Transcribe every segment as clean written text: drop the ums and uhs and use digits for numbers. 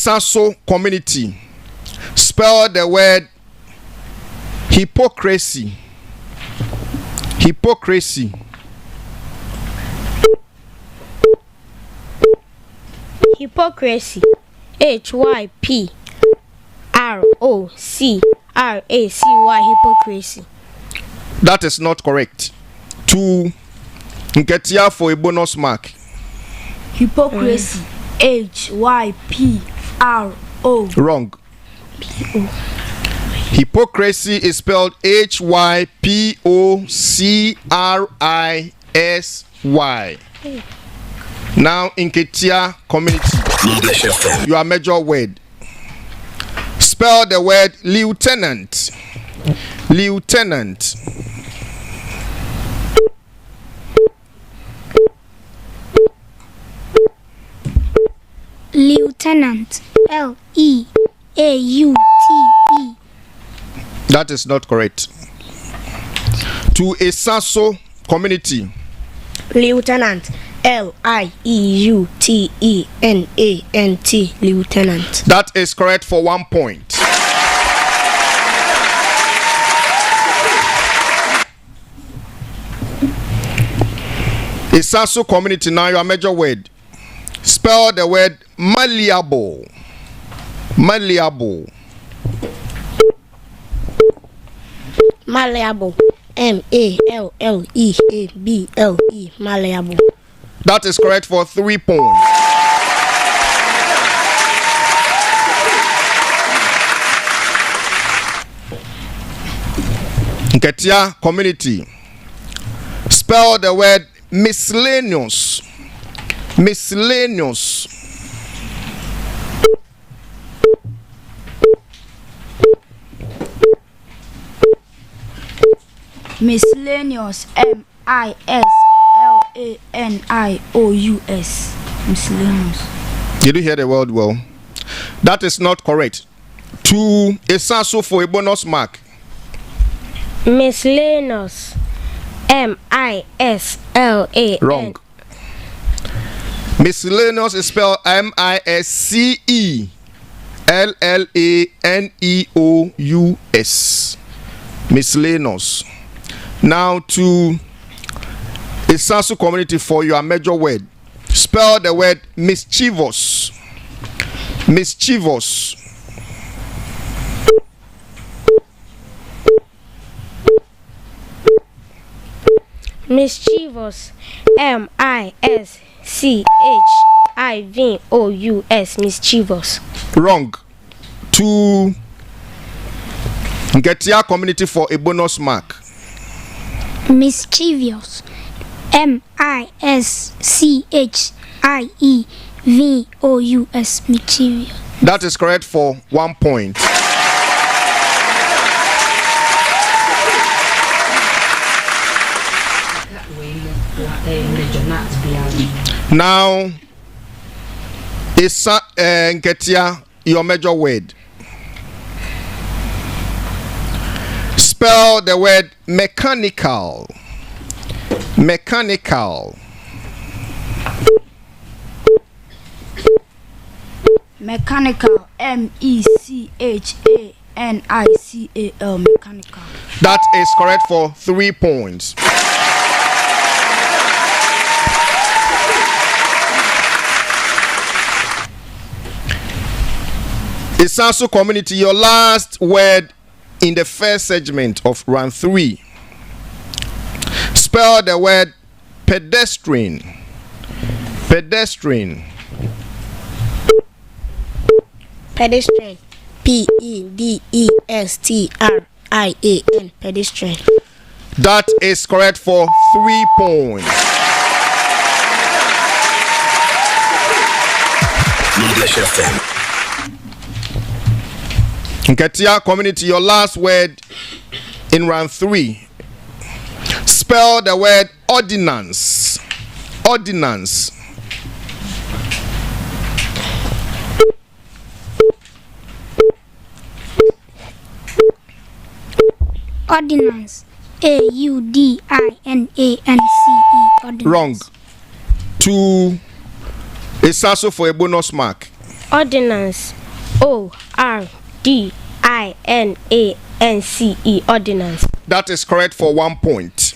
Esaso community, spell the word hypocrisy. Hypocrisy. Hypocrisy. Hypocracy. Hypocrisy. That is not correct. 2. Nketia for a bonus mark. Hypocrisy. Hypro. Wrong. Hypocrisy is spelled Hypocrysy. Now in Ketia community, your major word. Spell the word lieutenant. Lieutenant. Lieutenant. Leaute. That is not correct. To Esaso community. Lieutenant. Lieutenant. Lieutenant. That is correct for 1 point. Esaso community, now your major word. Spell the word malleable. Malleable. Malleable. Malleable. Malleable. That is correct for 3 points. Nketia community. Spell the word miscellaneous. Miscellaneous. Miscellaneous. Miscellaneous. Miscellaneous. Did you hear the word well? That is not correct. 2 Esaso for a bonus mark. Miscellaneous. Miscellaneous. Wrong. Miscellaneous is spelled Miscellaneous. Miscellaneous. Now to Esaso community for your major word. Spell the word mischievous. Mischievous. Mischievous. Mischievous. Mischievous. Wrong. To Nketia community for a bonus mark. Mischievous. Mischievous. Mischievous. That is correct for 1 point. Now, Nketia, your major word. Spell the word mechanical. Mechanical. Mechanical. Mechanical. Mechanical. That is correct for 3 points. Esaso community, your last word in the first segment of round 3. Spell the word pedestrian. Pedestrian. Pedestrian. Pedestrian. Pedestrian. That is correct for 3 points. Nketia community, your last word in round 3. Spell the word ordinance. Ordinance. Ordinance. Audinance. Wrong. 2 Esaso for a bonus mark. Ordinance. ORDINANCE. Ordinance. That is correct for 1 point.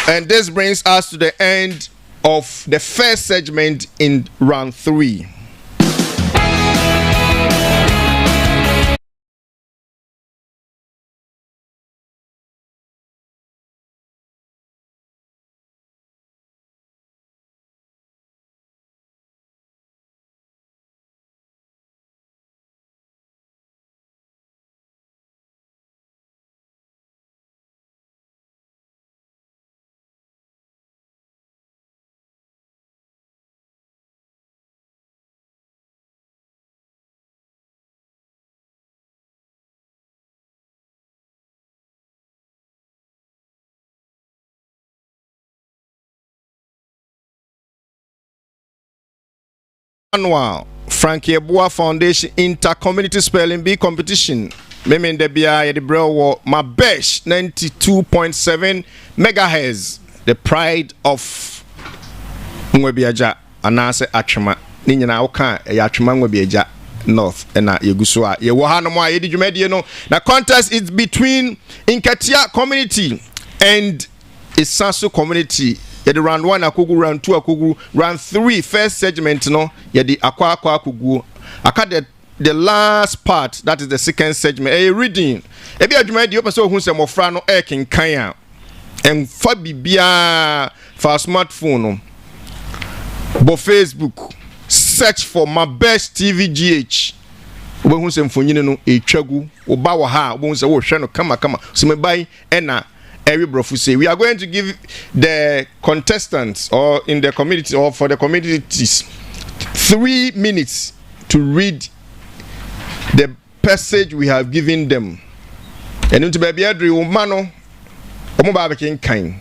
And this brings us to the end of the first segment in round 3. Annual Frank Yeboah Foundation Inter-Community Spelling Bee Competition. Memen de bia ye de brewo Mabesh 92.7 megahertz. The pride of Mwebiaja anase atwema. Ni nyina woka ya atwema Mwebiaja North na yeguso a Yeboah no mo a yedi dwumedie no. The contest is between Inketia community and Isasu community. Yedi round 1 akugu, round 2 akugu, round 3 first segment no yedi akwa akugu. Aka the last part, that is the second segment. Reading. Ebi adwuma di opeso hu se mofra no kinkan a emfa bibia for smartphone no. Bo Facebook search for Mabesh TVGH. Obo se mfonyine no etwagu oba wo ha obo se wo hwe no kama so me bai na every brofu say we are going to give the contestants or in the community or for the communities 3 minutes to read the passage we have given them. And into baby adri umano omo ba bekin kan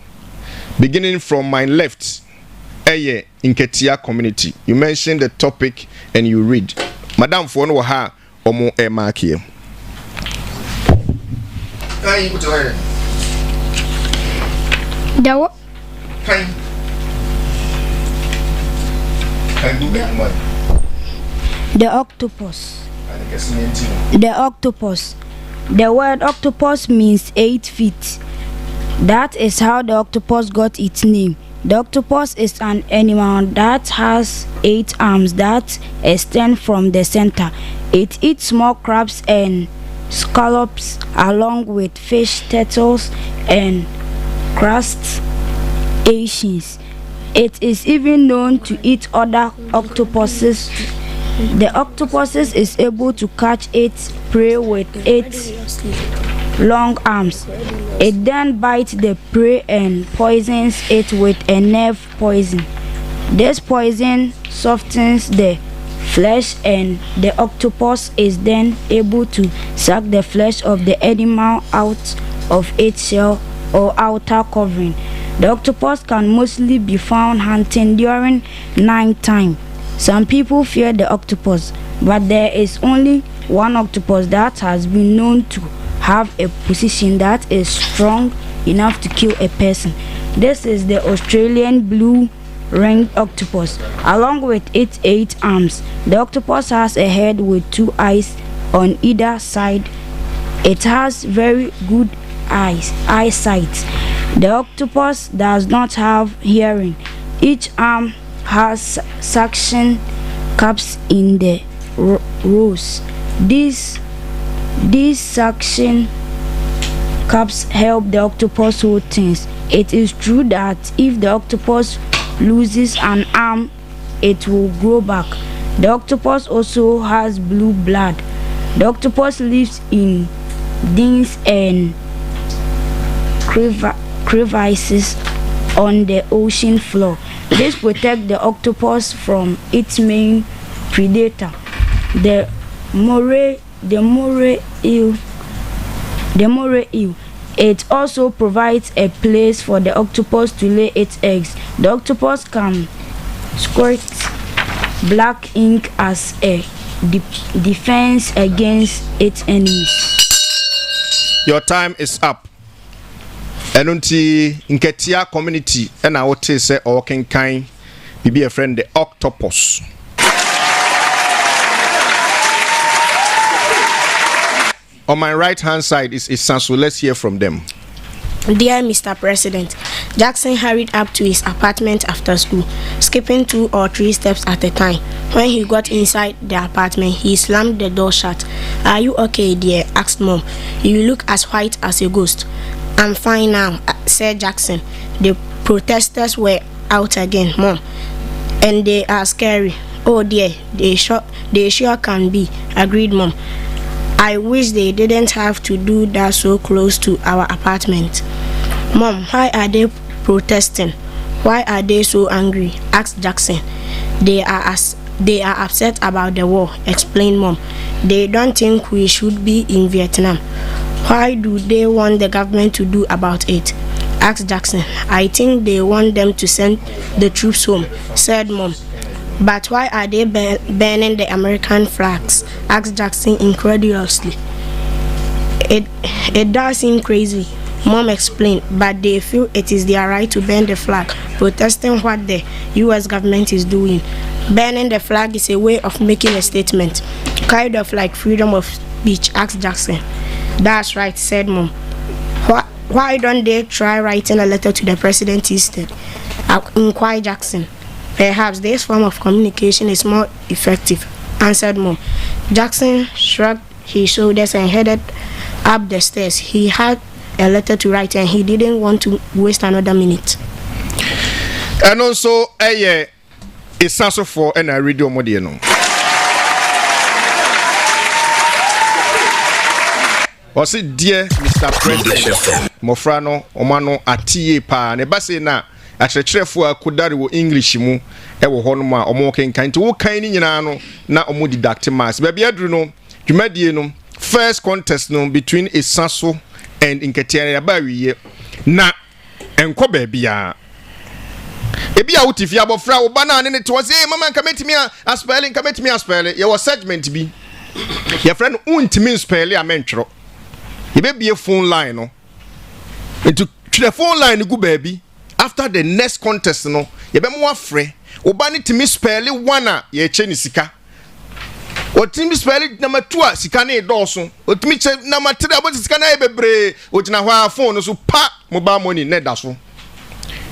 beginning from my left eye Inketia community. You mention the topic and you read. Madam for no ha omo e mark here. The octopus. The octopus. The word octopus means 8 feet. That is how the octopus got its name. The octopus is an animal that has 8 arms that extend from the center. It eats small crabs and scallops along with fish, turtles, and crustaceans. It is even known to eat other octopuses. The octopus is able to catch its prey with its long arms. It then bites the prey and poisons it with a nerve poison. This poison softens the flesh and the octopus is then able to suck the flesh of the animal out of its shell or outer covering. The octopus can mostly be found hunting during night time. Some people fear the octopus, but there is only one octopus that has been known to have a position that is strong enough to kill a person. This is the Australian blue-ringed octopus. Along with its 8 arms, the octopus has a head with 2 eyes on either side. It has very good eyesight. The octopus does not have hearing. Each arm has suction cups in the rows. These suction cups help the octopus hold things. It is true that if the octopus loses an arm, it will grow back. The octopus also has blue blood. The octopus lives in dens and crevices on the ocean floor. This protects the octopus from its main predator, the moray eel. It also provides a place for the octopus to lay its eggs. The octopus can squirt black ink as a defense against its enemies. Your time is up. ɛno nti nketia community ɛna wote sɛ ɔkenkan bibi a friend the octopus. On my right hand side is Isanso. Let's hear from them. Dear Mr. President, Jackson hurried up to his apartment after school, skipping 2 or 3 steps at a time. When he got inside the apartment, he slammed the door shut. Are you okay, dear? Asked Mom. You look as white as a ghost. I'm fine now, said Jackson. The protesters were out again, Mom, and they are scary. Oh dear, they sure can be, agreed Mom. I wish they didn't have to do that so close to our apartment. Mom, why are they protesting? Why are they so angry? Asked Jackson. They are upset about the war, explained Mom. They don't think we should be in Vietnam. Why do they want the government to do about it? Asked Jackson. I think they want them to send the troops home, said Mom. But why are they burning the American flags? Asked Jackson incredulously. It does seem crazy, Mom explained, but they feel it is their right to burn the flag, protesting what the U.S. government is doing. Burning the flag is a way of making a statement, kind of like freedom of speech, asked Jackson. That's right, said Mom. Why don't they try writing a letter to the president instead? Inquired Jackson. Perhaps this form of communication is more effective, answered Mom. Jackson shrugged his shoulders and headed up the stairs. He had a letter to write and he didn't want to waste another minute. And also, it's also for a radio model. Was it dear Mr. President? Mofrano, Omano, Atie Pa, Nebase na. Akyerɛkyerɛfo a kodare wɔ English mu ɛwɔ hɔ no ma ɔmo kenkan nti wo kan ni nyinaa no na ɔmo didact mass baabi aduru no dwumadie no first contest no between Isanso and Nketia ba wiye na enko baabi a ebi a wotifi abofra wo ba na ne to say mama nka metimi a spelling ye wo segment bi your friend untimi spell a mentwero ye be bie phone line no into the phone line go baabi. After the next contest no ye be mo afre oba ni timi spell 1 a ye che ni sika o timi spell number 2 a sika na edoso o timi che number 3 abo sika na e bebre o gina ho a phone no so pa mobile money na da so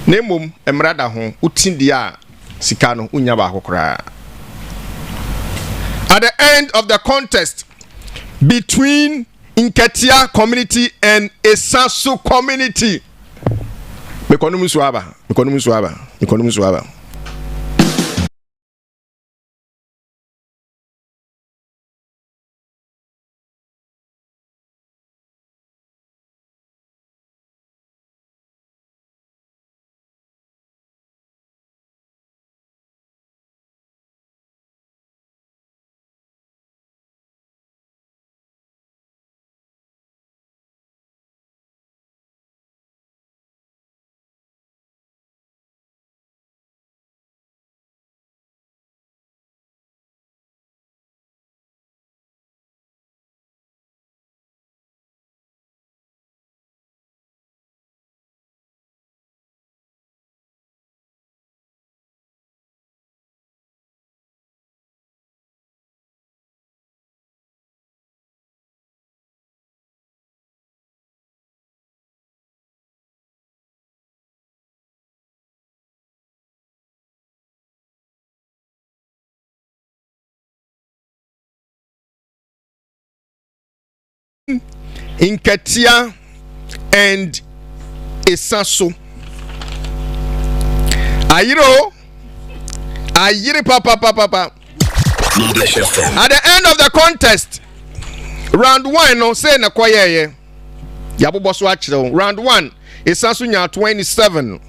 na mom emrada ho utin dia sika no unya ba akokora. At the end of the contest between Nketia community and Isanso community, Mekonomu Swaba. Nketia and Isanso. Ayiro papa. At the end of the contest, round 1 no say na kwaye yabobo so akire. Round 1 Isanso nya 27,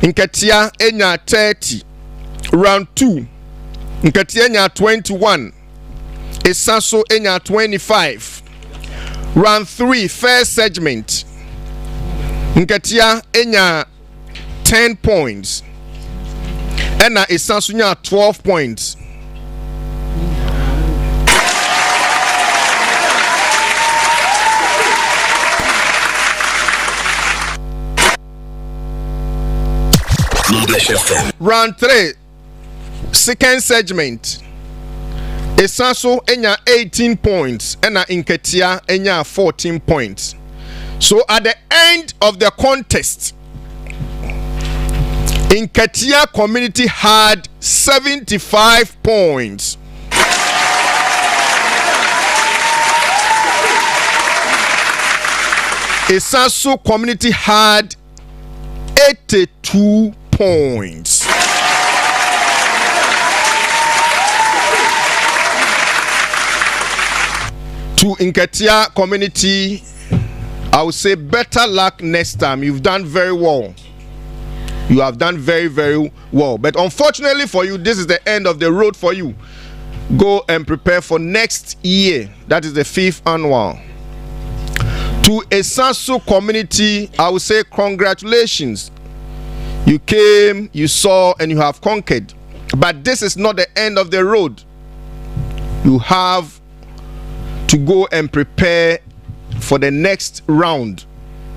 Nketia enya 30. Round 2 Nketia nya 21, Isanso enya 25. Round 3 first segment, Nketia enya 10 points and Isanso nya 12 points. Round 3, second segment. Esaso enya 18 points and Inketia enya 14 points. So at the end of the contest, Inketia community had 75 points. Esaso community had 82 points. To Inketia community, I would say better luck next time. You've done very well. You have done very, very well. But unfortunately for you, this is the end of the road for you. Go and prepare for next year. That is the 5th annual. To Esaso community, I would say congratulations. You came, you saw, and you have conquered. But this is not the end of the road. You have to go and prepare for the next round.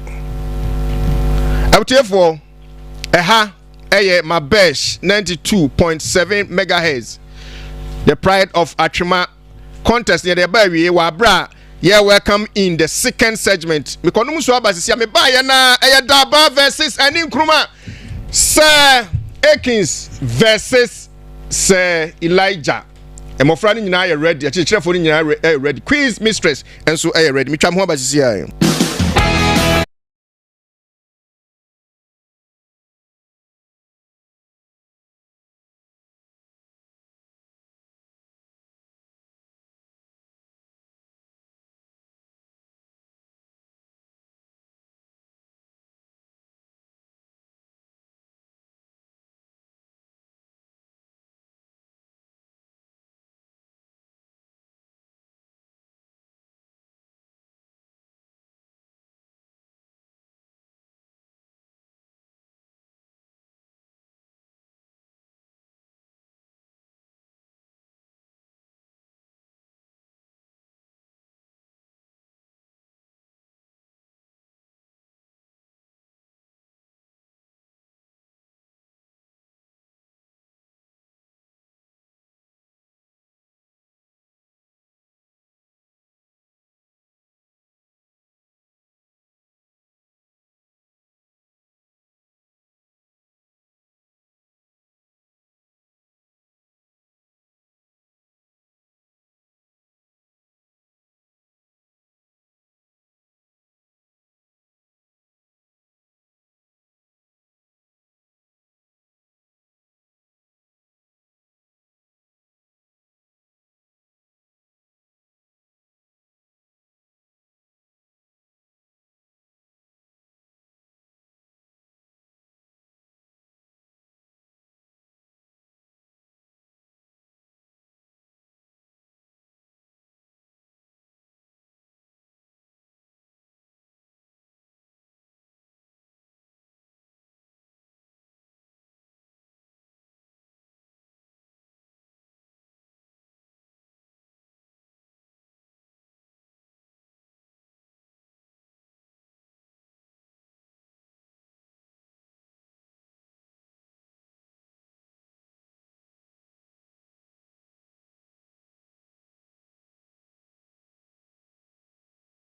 I would therefore, Mabesh 92.7 megahertz. The pride of Achima contest near the baby wabra. Yeah, welcome in the second segment. Mikonumuswa basisi me ba na Daba versus Nkrumah. Sir Akins versus Sir Elijah. Emofra ni nyina are ready. Achichirefo ni nyina ready. Quiz mistress enso are ready. Mitwa ho basisi aye.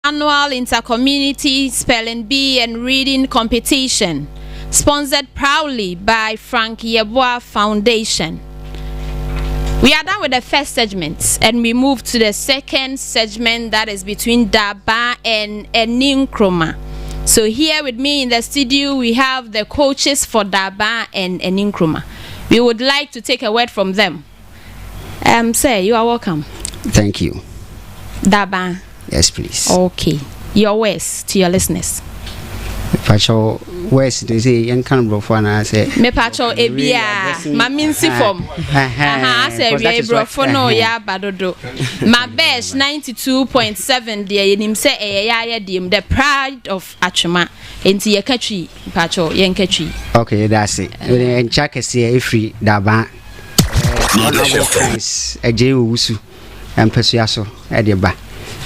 Annual intercommunity spelling bee and reading competition, sponsored proudly by Frank Yeboah Foundation. We are done with the first segment and we move to the second segment, that is between Daba and Nkrumah. So here with me in the studio we have the coaches for Daba and Nkrumah. We would like to take a word from them. Sir, you are welcome. Thank you. Daba. Yes, please. Okay. Your words to your listeners. Pacho words they say yan kan brofo na say. Me pacho ebia ma minsi form. Say we brofo no ya badodo. Mabesh 92.7 there yenim say ya dim the pride of Achima. Enti ye katwi pacho yen katwi. Okay, that's it. En chake say free Daba. Eje wusu. Empesuaso e de ba.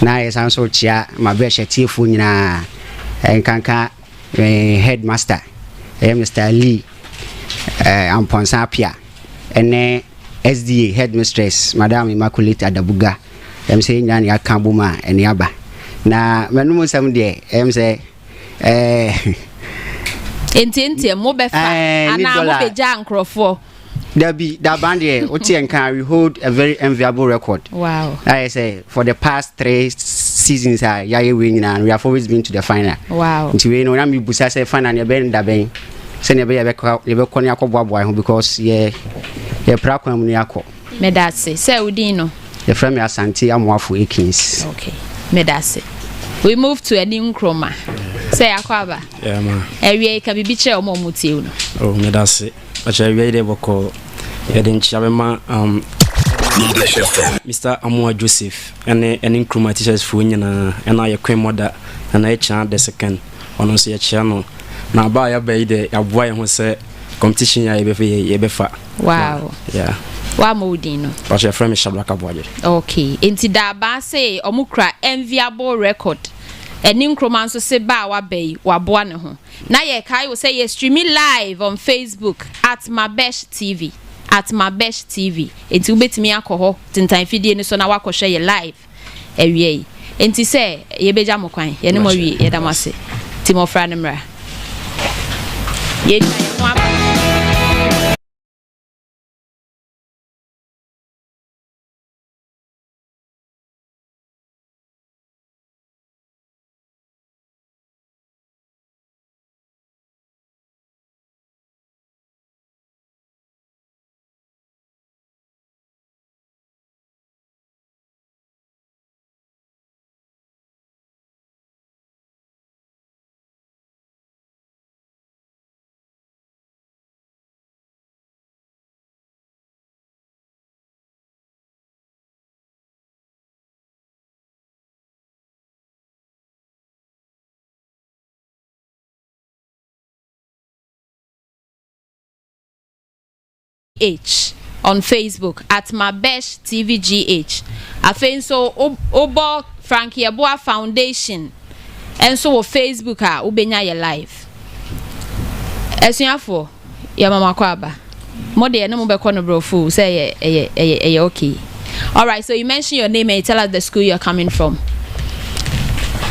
Na yes also chia Mabesh tiefo nyina enkanka headmaster Mr. Lee Amponsa Pia ene SDA headmistress Madam Immaculate Adabuga say nyane akambuma ene aba na menum sam de say enti mo be fa ana mo be ja nkrofo that band here we hold a very enviable record. Wow. I say for the past 3 seasons winning and we have always been to the final. Wow. Nti we no na me busa say final ya ben da ben say ne be ya be ko ne akọboaboa because ye pra kwam ne akọ me that say udin no the frame Asante Amoafo Ekins. Okay, me that's it. We move to a new chroma. Say akwaba. Yeah ma. Ewie ka bibi che omo mutie no. Oh me that's it. Acha ewie dey boko. Ya den chiabema Mr. Amoa Joseph and in chroma teachers fu nyina and I queen mother and I chan the second ono so ya channel. Na ba ya be dey aboa ho say competition ya be fa. Wow. Yeah. Wa modino. But your friend is Shabraka Boy. Okay. Inti da ba say omukra enviable record. Eni nkroma nso se ba wa bay wa boa ne ho. Na ye kai will say ye streaming live on Facebook at Mabesh TV. At Mabesh TV. Inti ubetimi akoho tintan fidie ni so na wakɔhwɛ ye live. Ewie. Inti say ye beja mo kwan. Ye ne mo wie ye da mase. Timofra ne mra. Ye ni mo H on Facebook at Mabesh TVGH. Afenso Obo Frank Yeboah Foundation. And so Facebook ubenya ye live. Esuafo ya mama kwaba. Mode na mo be kono brofu say ye okay. All right, so you mention your name and you tell us the school you're coming from.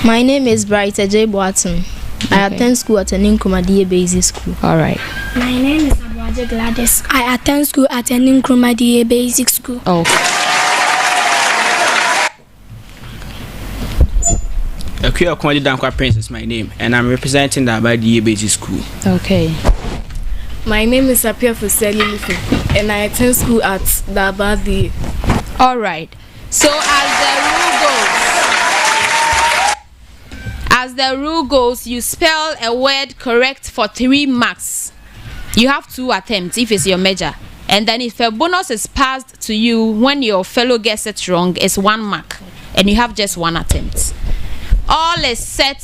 My name is Bright Yeboah. I attend school at Ninkroma Basic School. All right. My name is Abuaje Gladys. I attend school at Ninkroma Basic School. Okay. Akuya Kwandi Dankwa Prince is my name, and I'm representing the Abadi Basic School. Okay. My name is Apia Fuseli Lufu, and I attend school at the Abadi. All right. So as the rule goes, you spell a word correct for 3 marks. You have 2 attempts if it's your measure. And then if a bonus is passed to you when your fellow gets it wrong, it's 1 mark. And you have just 1 attempt. All is set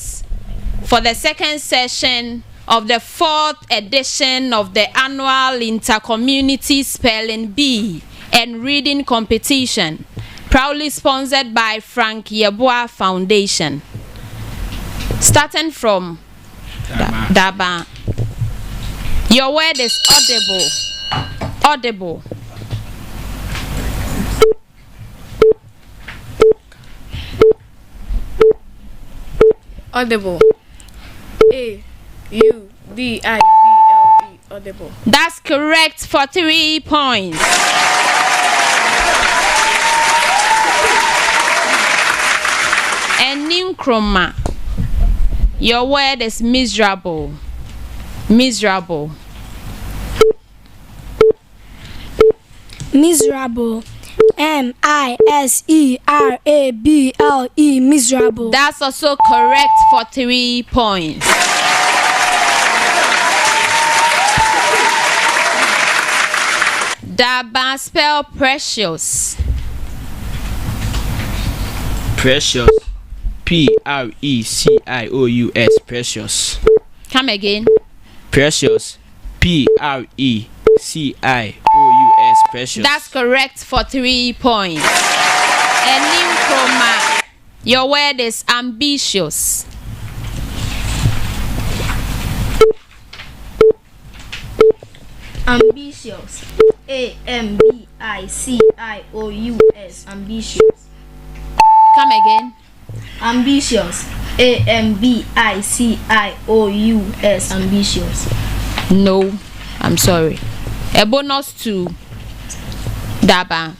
for the second session of the 4th edition of the annual Intercommunity Spelling Bee and Reading Competition, proudly sponsored by Frank Yeboah Foundation. Starting from Daba. Your word is audible. Audible. Audible. A-U-D-I-B-L-E. Audible. That's correct for 3 points. And Ninkroma. Your word is miserable. Miserable. Miserable. M-I-S-E-R-A-B-L-E. Miserable. That's also correct for 3 points. Daba, spell precious. Precious. P-R-E-C-I-O-U-S. Precious. Come again. Precious. P-R-E-C-I-O-U-S. Precious. That's correct for 3 points. And Ninkroma, your word is ambitious. Ambitious. Ambitious. Ambitious. Come again. Ambitious. Ambitious. Ambitious. No, I'm sorry. A bonus to Daba.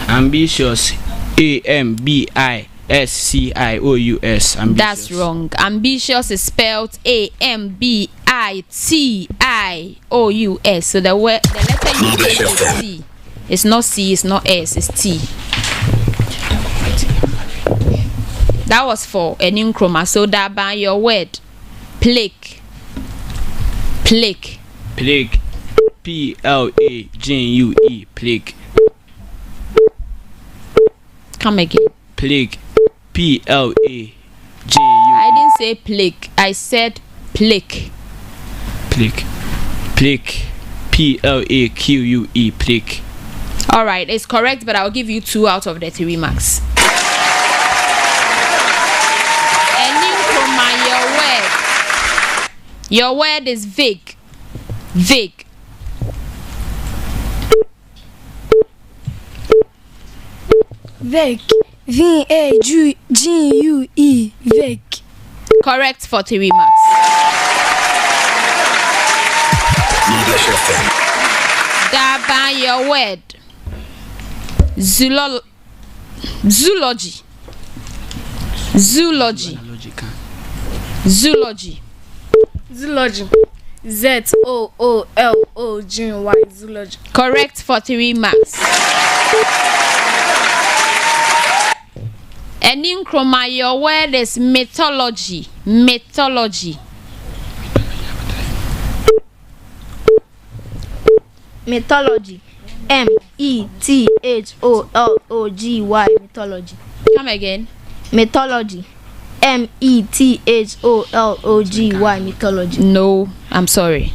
Ambitious. Ambitious. Ambitious. That's wrong. Ambitious is spelled Ambitious. So the letter you use is T. It's not C, it's not S, it's T. That was for an Nkrumah. So Daba, your word. Plague. Plague. Plague. Plague. Plague. Come again. Plague. Plague. I didn't say plague. I said plague. Plague. Plague. Plaque. Plague. All right, it's correct, but I'll give you 2 out of the 3 marks. Nkrumah, your word is vague. Vague. Vague. V-A-G-U-E. Vague. Correct for 3 marks. Daba, your word. Zoology. Zoology. Zoology. Z-O-O-L-O-G-Y. Zoology. Correct for 3 marks. Nkrumah, your word is mythology. Mythology. Mythology. M-E-T-H-O-L-O-G-Y. Mythology. Come again. Mythology. M-E-T-H-O-L-O-G-Y. Mythology. No, I'm sorry.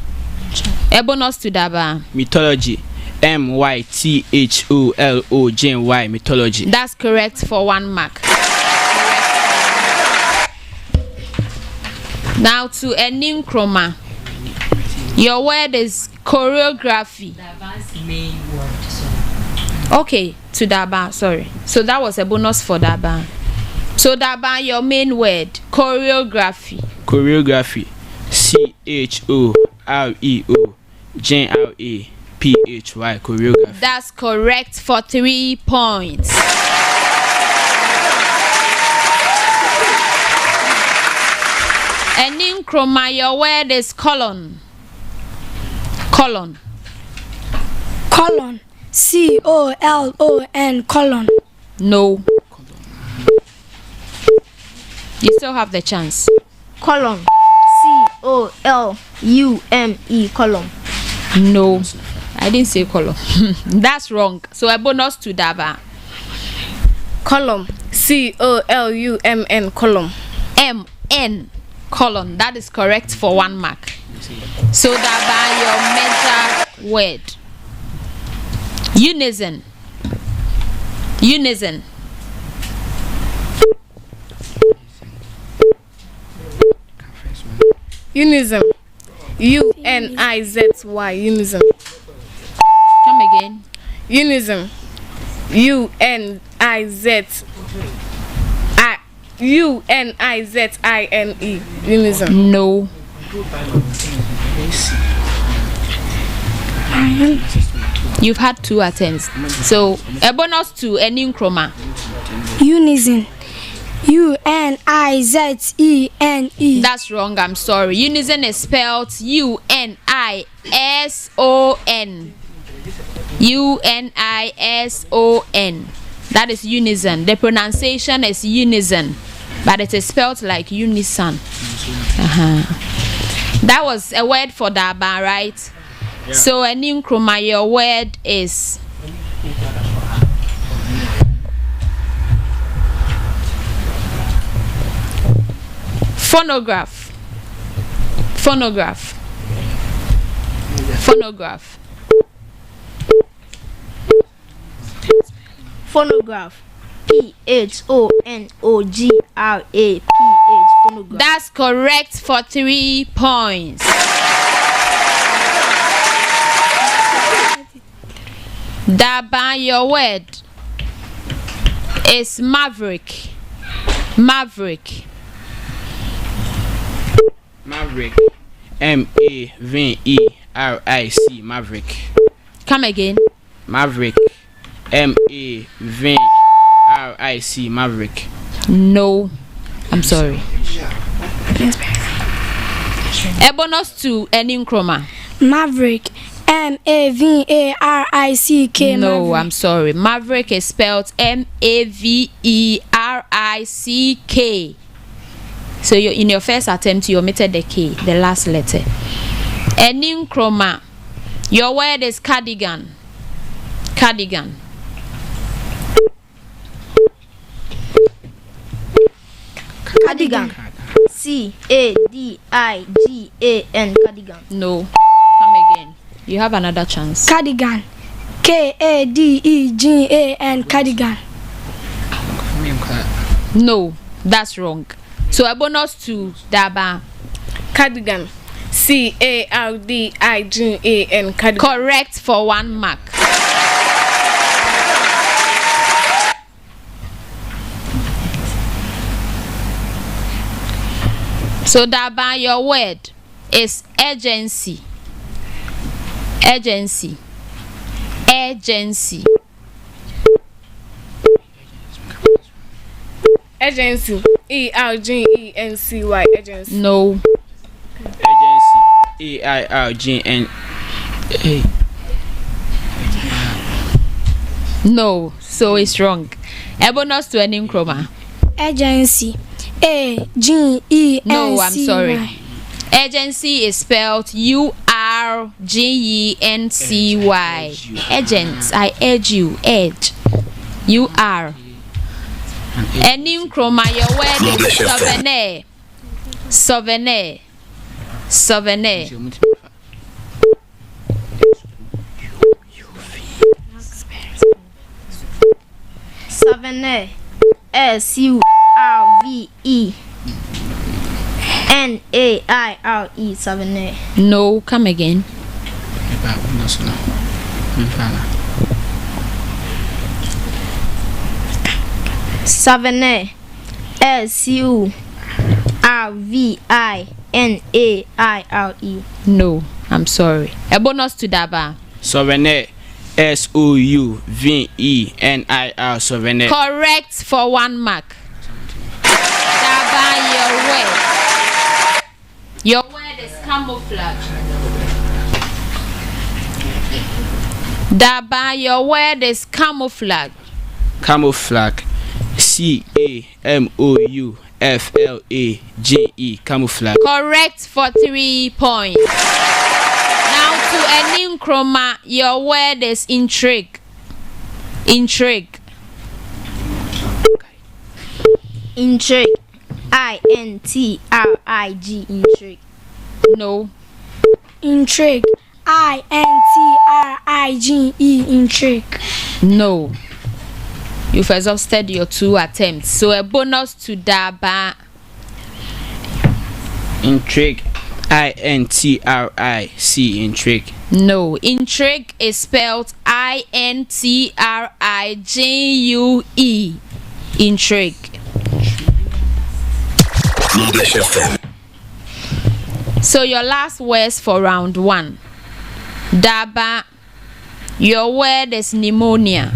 A bonus to Daba. Mythology. M-Y-T-H-O-L-O-G-Y. Mythology. That's correct for 1 mark. Now to Nkrumah. Your word is choreography. Okay, to Daba, sorry. So that was a bonus for Daba. So Daba, your main word, choreography. Choreography. C-H-O-R-E-O-G-R-A-P-H-Y. Choreography. That's correct for 3 points. Nkrumah, your word is colon. Colon. Colon. C-O-L-O-N. Colon. No. You still have the chance. Colon. C-O-L-U-M-E. Colon. No. I didn't say colon. That's wrong. So a bonus to Daba. Column. C-O-L-U-M-N. Column. M-N. Colon. That is correct for 1 mark. So Daba, your major word. Unison. Unison. Unison. U-N-I-Z-Y. Unison. Come again. Unison. U-N-I-Z-I-N-E. Unison. No. You've had 2 attempts. So a bonus to Nkrumah. Unison. U-N-I-Z-E-N-E. That's wrong, I'm sorry. Unison is spelled U-N-I-S-O-N. U-N-I-S-O-N. That is unison. The pronunciation is unison, but it is spelled like unison. That was a word for Daba, right? Yeah. So Nkrumah, your word is phonograph. Phonograph. Phonograph. Phonograph. P-H-O-N-O-G-R-A-P-H. Phonograph. That's correct for 3 points. Daba, your word is maverick. Maverick. Maverick. M-A-V-E-R-I-C. Maverick. Come again. Maverick. M-A-V-E-R-I-C. Maverick. No, I'm sorry. A bonus to any chroma. Maverick. M-A-V-A-R-I-C-K. No, Maverick. I'm sorry. Maverick is spelled M-A-V-E-R-I-C-K. So you in your first attempt you omitted the K, the last letter. Any chroma. Your word is cardigan. Cardigan. Cardigan. C-A-D-I-G-A-N. Cardigan. No. Come again. You have another chance. Cardigan. K-A-D-E-G-A-N. Cardigan. No, that's wrong. So a bonus to Daba. Cardigan. C-A-R-D-I-G-A-N. Cardigan. Correct for 1 mark. So Daba, your word is agency. Agency. Agency. Agency. E-R-G-E-N-C-Y. Agency. No. Agency. A-I-R-G-N. No. So it's wrong. A bonus to any chroma. Agency. A-G-E-N-C-Y. No, I'm sorry. Agency is spelled U-R-G-E-N-C-Y. Agents. I urge you. Edge. U-R. Any chroma, your word is souvenir. Souvenir. Souvenir. Souvenir. S-U-R-V-E-N-A-I-R-E. Souvenir. No, come again. Souvenir. S-U-R-V-I-N-A-I-R-E. No, I'm sorry. A bonus to Daba. Souvenir. S-O-U-V-E-N-I-R. Souvenir. Correct for 1 mark. Daba, your word. Your word is camouflage. Daba, your word is camouflage. Camouflage. C-A-M-O-U-F-L-A-G-E. Camouflage. Correct for 3 points. Now to any chroma, your word is intrigue. Intrigue. Intrigue. I-N-T-R-I-G. Intrigue. No. Intrigue. I-N-T-R-I-G-E. Intrigue. No. You've exhausted your 2 attempts. So a bonus to Daba. Intrigue. I-N-T-R-I-C. Intrigue. No. Intrigue is spelled I-N-T-R-I-G-U-E. Intrigue. So your last words for round 1. Daba, your word is pneumonia.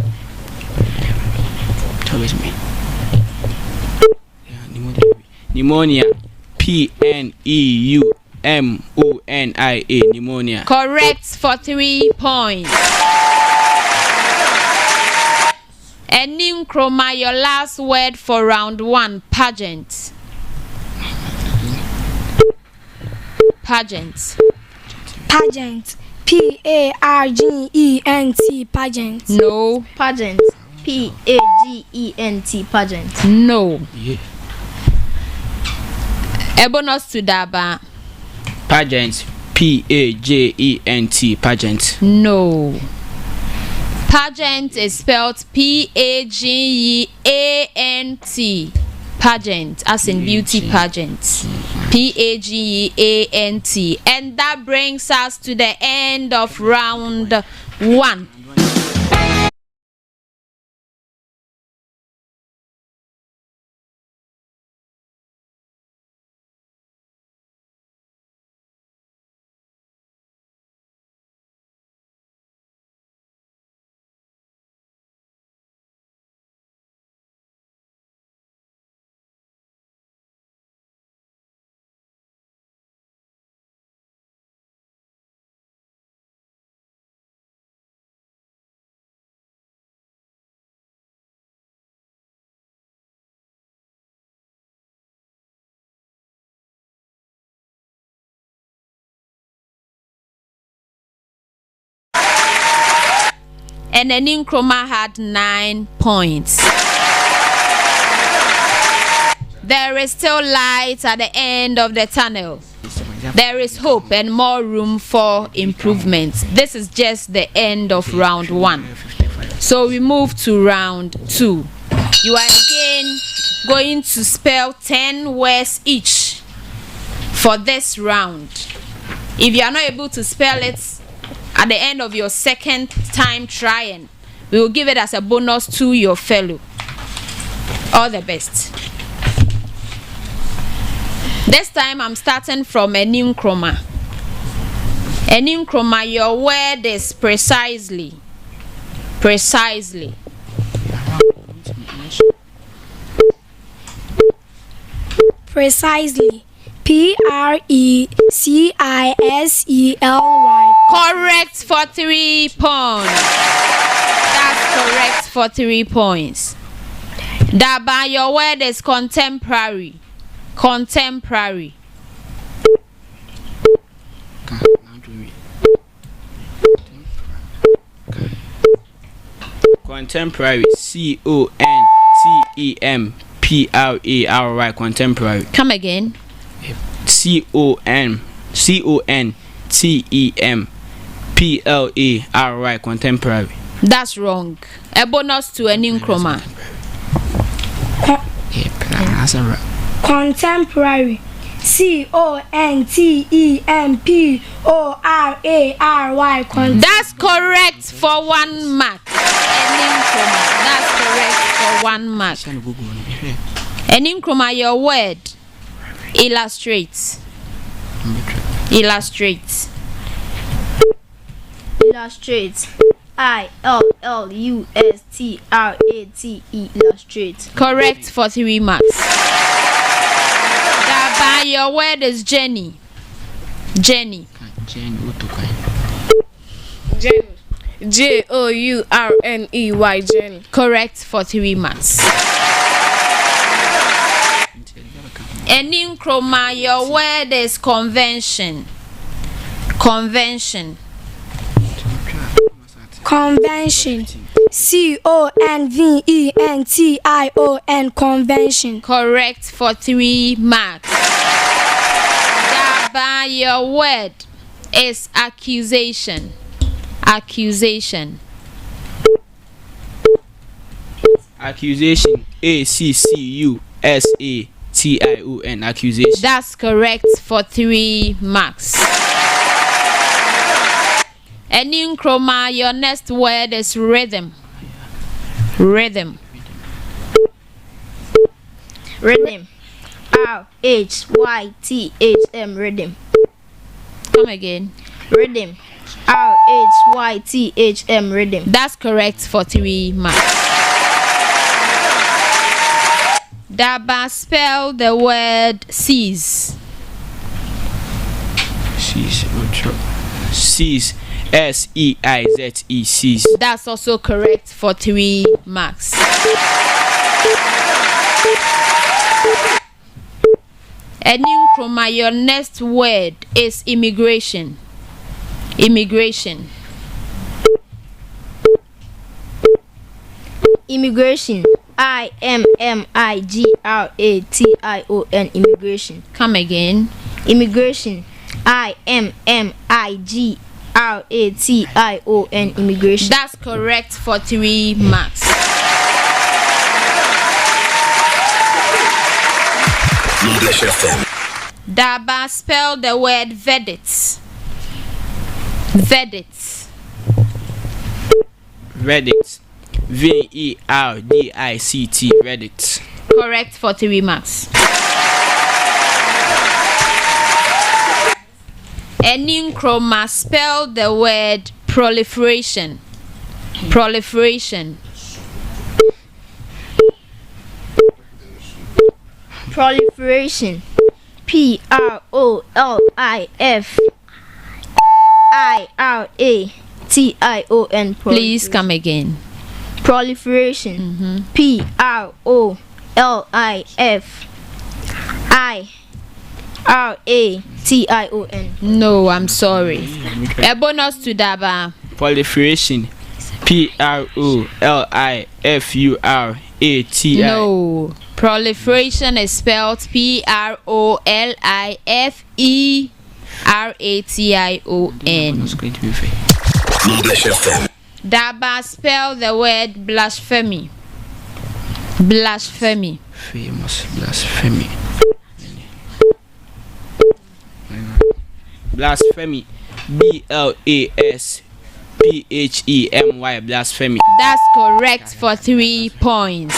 Pneumonia. P-N-E-U-M-O-N-I-A. Pneumonia. Correct for 3 points. Enim Chroma, your last word for round 1. Pageant. Pageant. Pageant. P-A-R-G-E-N-T. Pageant. No. Pageant. P-A-G-E-N-T. Pageant. No. Yeah. A bonus to Daba. Pageant. P-A-J-E-N-T. Pageant. No. Pageant is spelled P-A-G-E-A-N-T. Pageant, as in beauty pageant. P-A-G-E-A-N-T. And that brings us to the end of round 1. and Eninkroma had 9 points. There is still light at the end of the tunnel. There is hope and more room for improvement. This is just the end of round 1. So we move to round 2. You are again going to spell 10 words each for this round. If you are not able to spell it at the end of your second time trying, we will give it as a bonus to your fellow. All the best. This time I'm starting from Eninkroma. Eninkroma, your word is precisely. Precisely. Precisely. Precisely. Correct for 3 points. That's correct for 3 points. Daba, your word is contemporary. Contemporary. Contemporary. Contemporary. Contemporary. Come again. Contemporary. Contemporary. That's wrong. A bonus to Eninkroma. Contemporary. Contemporary. That's correct for 1 mark. Eninkroma. That's correct for 1 mark. Eninkroma, your word. Illustrates. Illustrates. Illustrates. ILLUSTRATE. Illustrate. Correct for 3 marks. Daba, your word is Jenny. Jenny. JOURNEY. Jenny. Correct for 3 marks. Eninkroma, your word is convention. Convention. Convention. CONVENTION. Convention. Correct for 3 marks. Daba, your word is accusation. Accusation. Accusation. ACCUSATION. Accusation. That's correct for 3 marks. Eninkroma, your next word is rhythm. Rhythm. Rhythm. RHYTHM. Rhythm. Come again. Rhythm. RHYTHM. Rhythm. That's correct for 3 marks. Daba, spell the word seize. Seize. SEIZE. Seize. That's also correct for 3 marks. Eninkroma, your next word is immigration. Immigration. Immigration. IMMIGRATION. Immigration. Come again. Immigration. IMMIGRATION. Immigration. That's correct for 3 marks. Daba, spell the word verdict. Verdict. Verdict. VERDICT. Verdict. Correct for 3 marks. Eninkroma, spell the word proliferation. Proliferation. Proliferation. PROLIFERATION. Please come again. Proliferation. PROLIFERATION. No, I'm sorry. A bonus to Daba. Proliferation. Proliferati. No. Proliferation is spelled Proliferation. Daba, spell the word blasphemy. Blasphemy. Famous blasphemy. Blasphemy. BLASPHEMY. Blasphemy. That's correct for 3 points.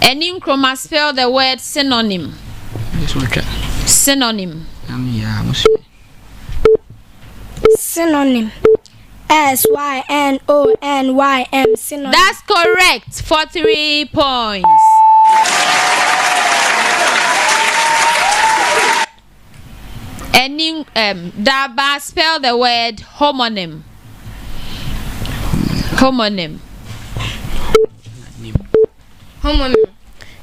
Eninkroma, spell the word synonym. Synonym. Synonym. SYNONYM. Synonym. That's correct for 3 points. Daba, spell the word homonym. Homonym. Homonym.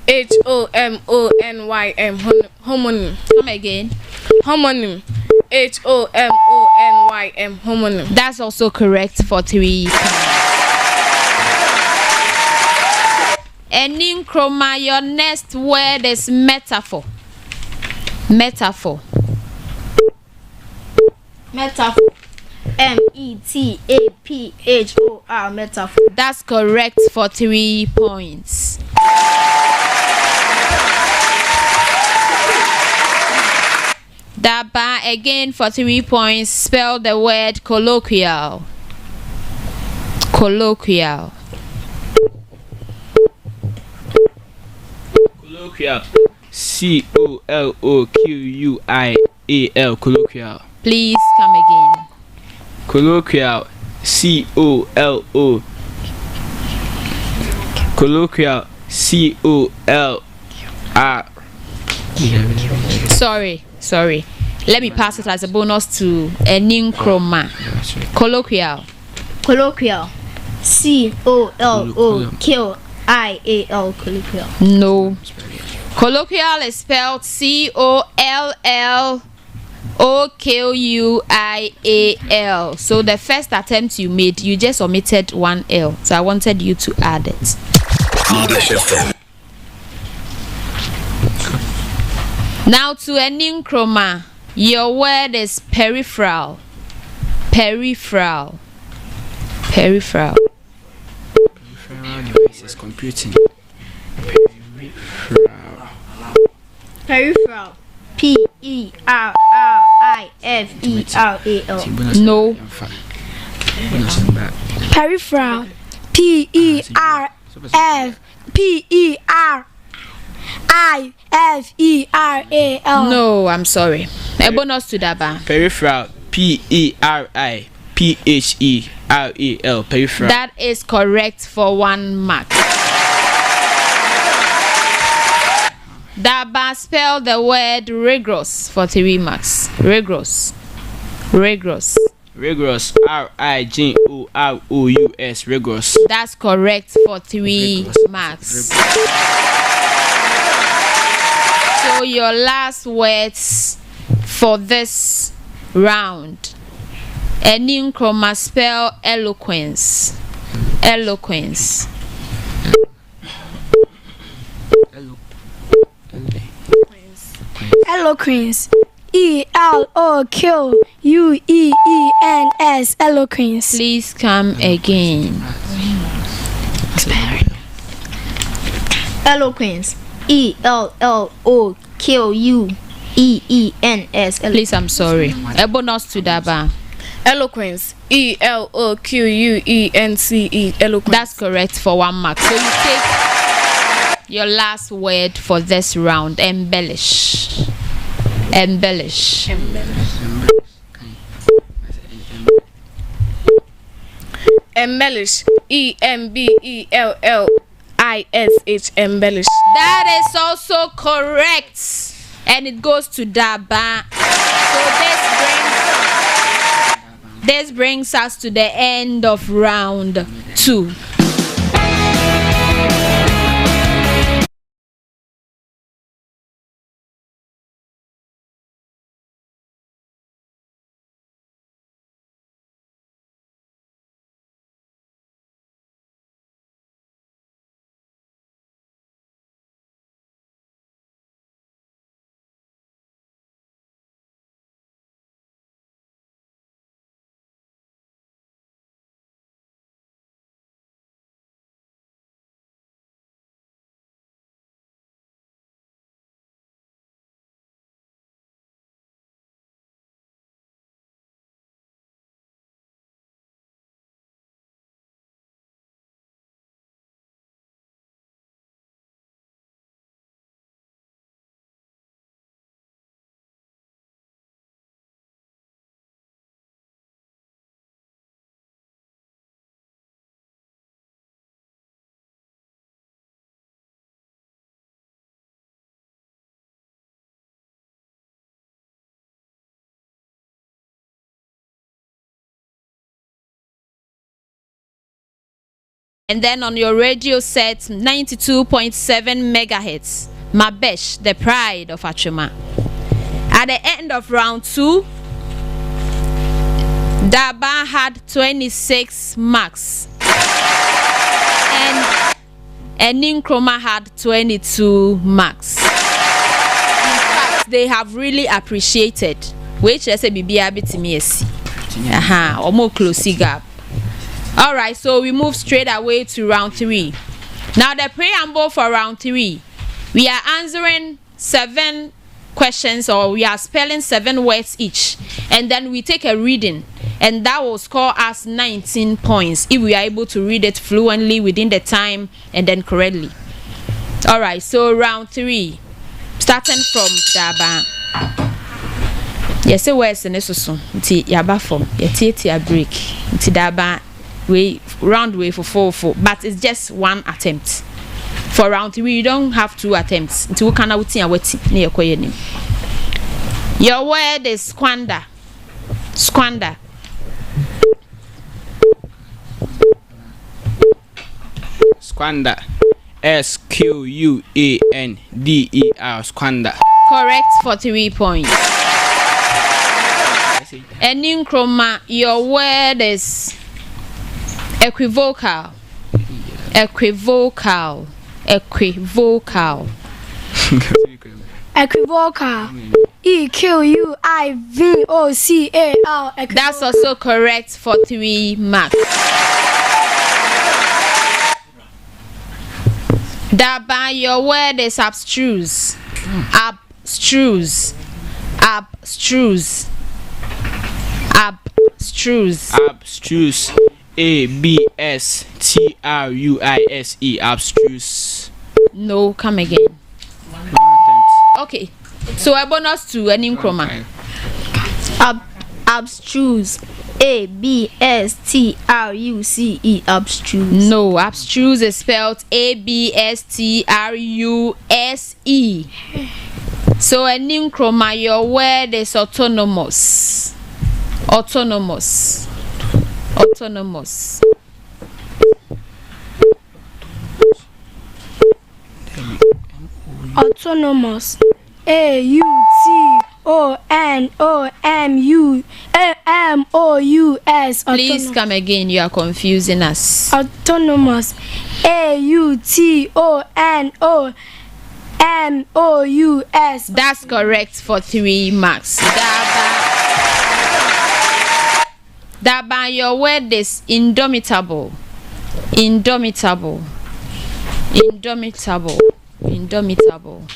HOMONYM. Homonym. Come again. Homonym. HOMONYM. Homonym. That's also correct for 3 points. Eninkroma, your next word is metaphor. Metaphor. Metaphor. METAPHOR. Metaphor. That's correct for 3 points. Daba, again for 3 points, spell the word colloquial. Colloquial. Colloquial. COLOQUIAL. Colloquial. Please come again. Colloquial. COLO. Colloquial. COLR. Sorry. Let me pass it as a bonus to Eninkroma. Colloquial. Colloquial. COLOQIAL. Colloquial. No. Colloquial is spelled COLLOQUIAL. So the first attempt you made, you just omitted one L. So I wanted you to add it. Now to Eninkroma, your word is peripheral. Peripheral. Peripheral. Peripheral devices computing. Peripheral. PERIFERAL. No. Peripheral. PERIFERAL. No, I'm sorry. A bonus to Daba. Peripheral. PERIPHERAL. Peripheral. That is correct for 1 mark. Daba, spell the word rigorous for 3 marks. Rigorous. Rigorous. Rigorous. RIGOROUS. Rigorous. That's correct for 3 marks. So your last words for this round. Eninkroma, spell eloquence. Eloquence. Eloquence. ELOQUENS. Eloquence. Please come again. Eloquence. ELLOQUENS. Please, I'm sorry. A bonus to Daba. Eloquence. ELOQUENCE. Eloquence. That's correct for 1 mark. So you take your last word for this round. Embellish. Embellish. Embellish. EMBELLISH. Embellish. That is also correct. And it goes to Daba. So this brings us to the end of round 2. And then on your radio set, 92.7 megahertz. Mabesh, the pride of Achuma. At the end of round 2, Daba had 26 marks. And Nkrumah had 22 marks. In fact, they have really appreciated. Which is a BBA almost close gap. All right, so we move straight away to round 3. Now the preamble for round 3, we are answering 7 questions, or we are spelling 7 words each, and then we take a reading, and that will score us 19 points if we are able to read it fluently within the time and then correctly. All right, so round 3, starting from Daba. Yes, words in this so nti yaba form yetieti break nti Daba way round way for 4 but it's just 1 attempt. For round 3 you don't have 2 attempts nti we can out here wait na yekoye nim. Your word is squander. Squander. Squander. SQUANDER. Squander. Correct for 3 points. And Nkrumah, your word is equivocal. Equivocal. Equivocal. Equivocal. EQUIVOCAL. That's also correct for 3 marks. Daba, your word is abstruse. Abstruse. Abstruse. Abstruse. Abstruse. ABSTRUISE. Abstruse. No, come again. Okay. So a bonus to an Nkrumah. Abstruse. ABSTRUCE. Abstruse. No, abstruse is spelled ABSTRUSE. So a Nkrumah, your word is autonomous. Autonomous. Autonomous. Autonomous. AUTONOMOUS. Please come again, you are confusing us. Autonomous. AUTONOMOUS. That's correct for 3 marks. Daba, your word is indomitable. Indomitable. Indomitable. Indomitable.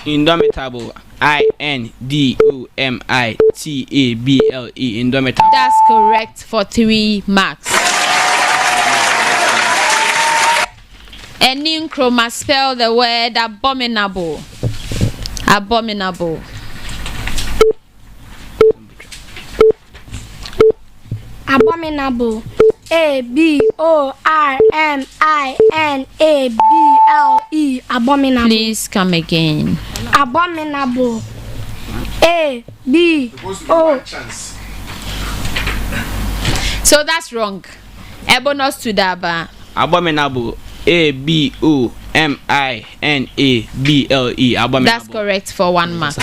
Indomitable. INDOMITABLE. Indomitable. That's correct for 3 marks. And Nkrumah, spell the word abominable. Abominable. Abominable. ABORMINABLE. Abominable. Please come again. Abominable. ABO. So that's wrong. A bonus to Daba. Abominable. ABOMINABLE. Abominable. That's correct for 1 mark.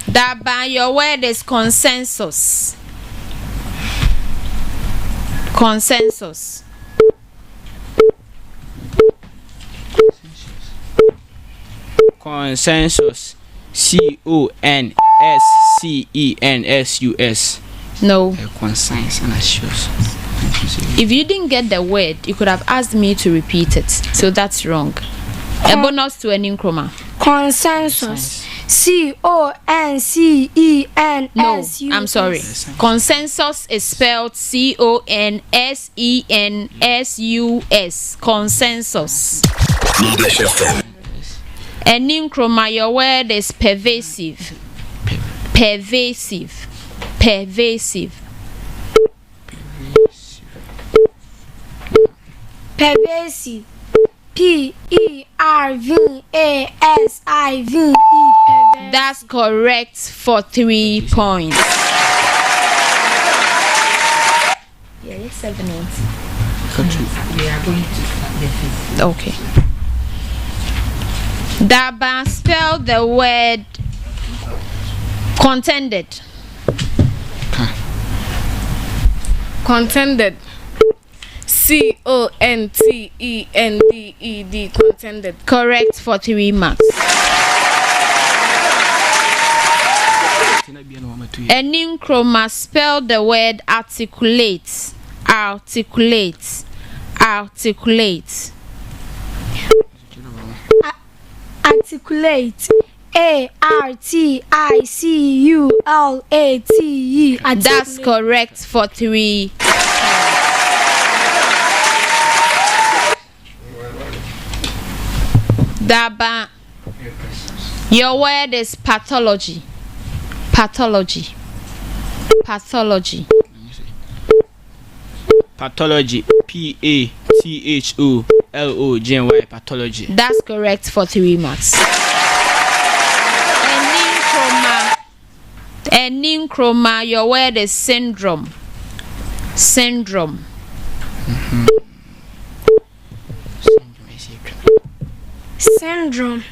Daba, your word is consensus. Consensus. Consensus. CONSCENSUS. No. Consensus. If you didn't get the word, you could have asked me to repeat it. So that's wrong. A bonus to an Nkrumah. Consensus. CONCENSUS. No, I'm sorry. Consensus is spelled CONSENSUS. Consensus. And Nkrumah, your word is pervasive. Pervasive. Pervasive. Pervasive. PERVASIVE. That's correct for 3 points. Yeah, it's 7 months. We are going to the fifth. Okay. Daba, spell the word contended. Contended. CONTENDED. Contended. Correct for 3 marks. Eninkroma, spell the word articulate. Articulate. Articulate. Articulate. ARTICULATE. That's correct for 3. Daba, your word is pathology. Pathology. Pathology. Pathology. PATHOLOGY. Pathology. That's correct for 3 marks. Eninkroma, your word is syndrome. Syndrome. Syndrome. SYNDROME. Syndrome.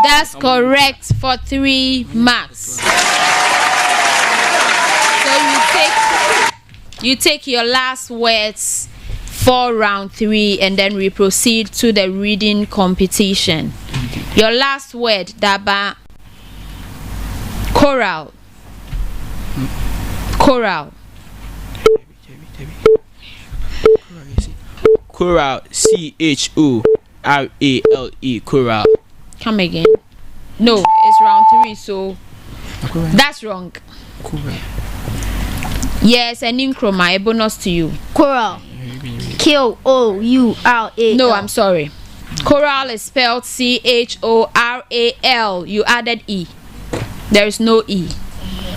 That's correct for 3 marks. So you take your last words for round 3 and then we proceed to the reading competition. Your last word, Daba. Choral. Choral. Choral. CHORALE. Choral. Come again. No, it's round 3, so that's wrong. Yes, an Eninkroma, a bonus to you. Choral. KOURA. No, I'm sorry. Choral is spelled CHORAL. You added E. There is no E.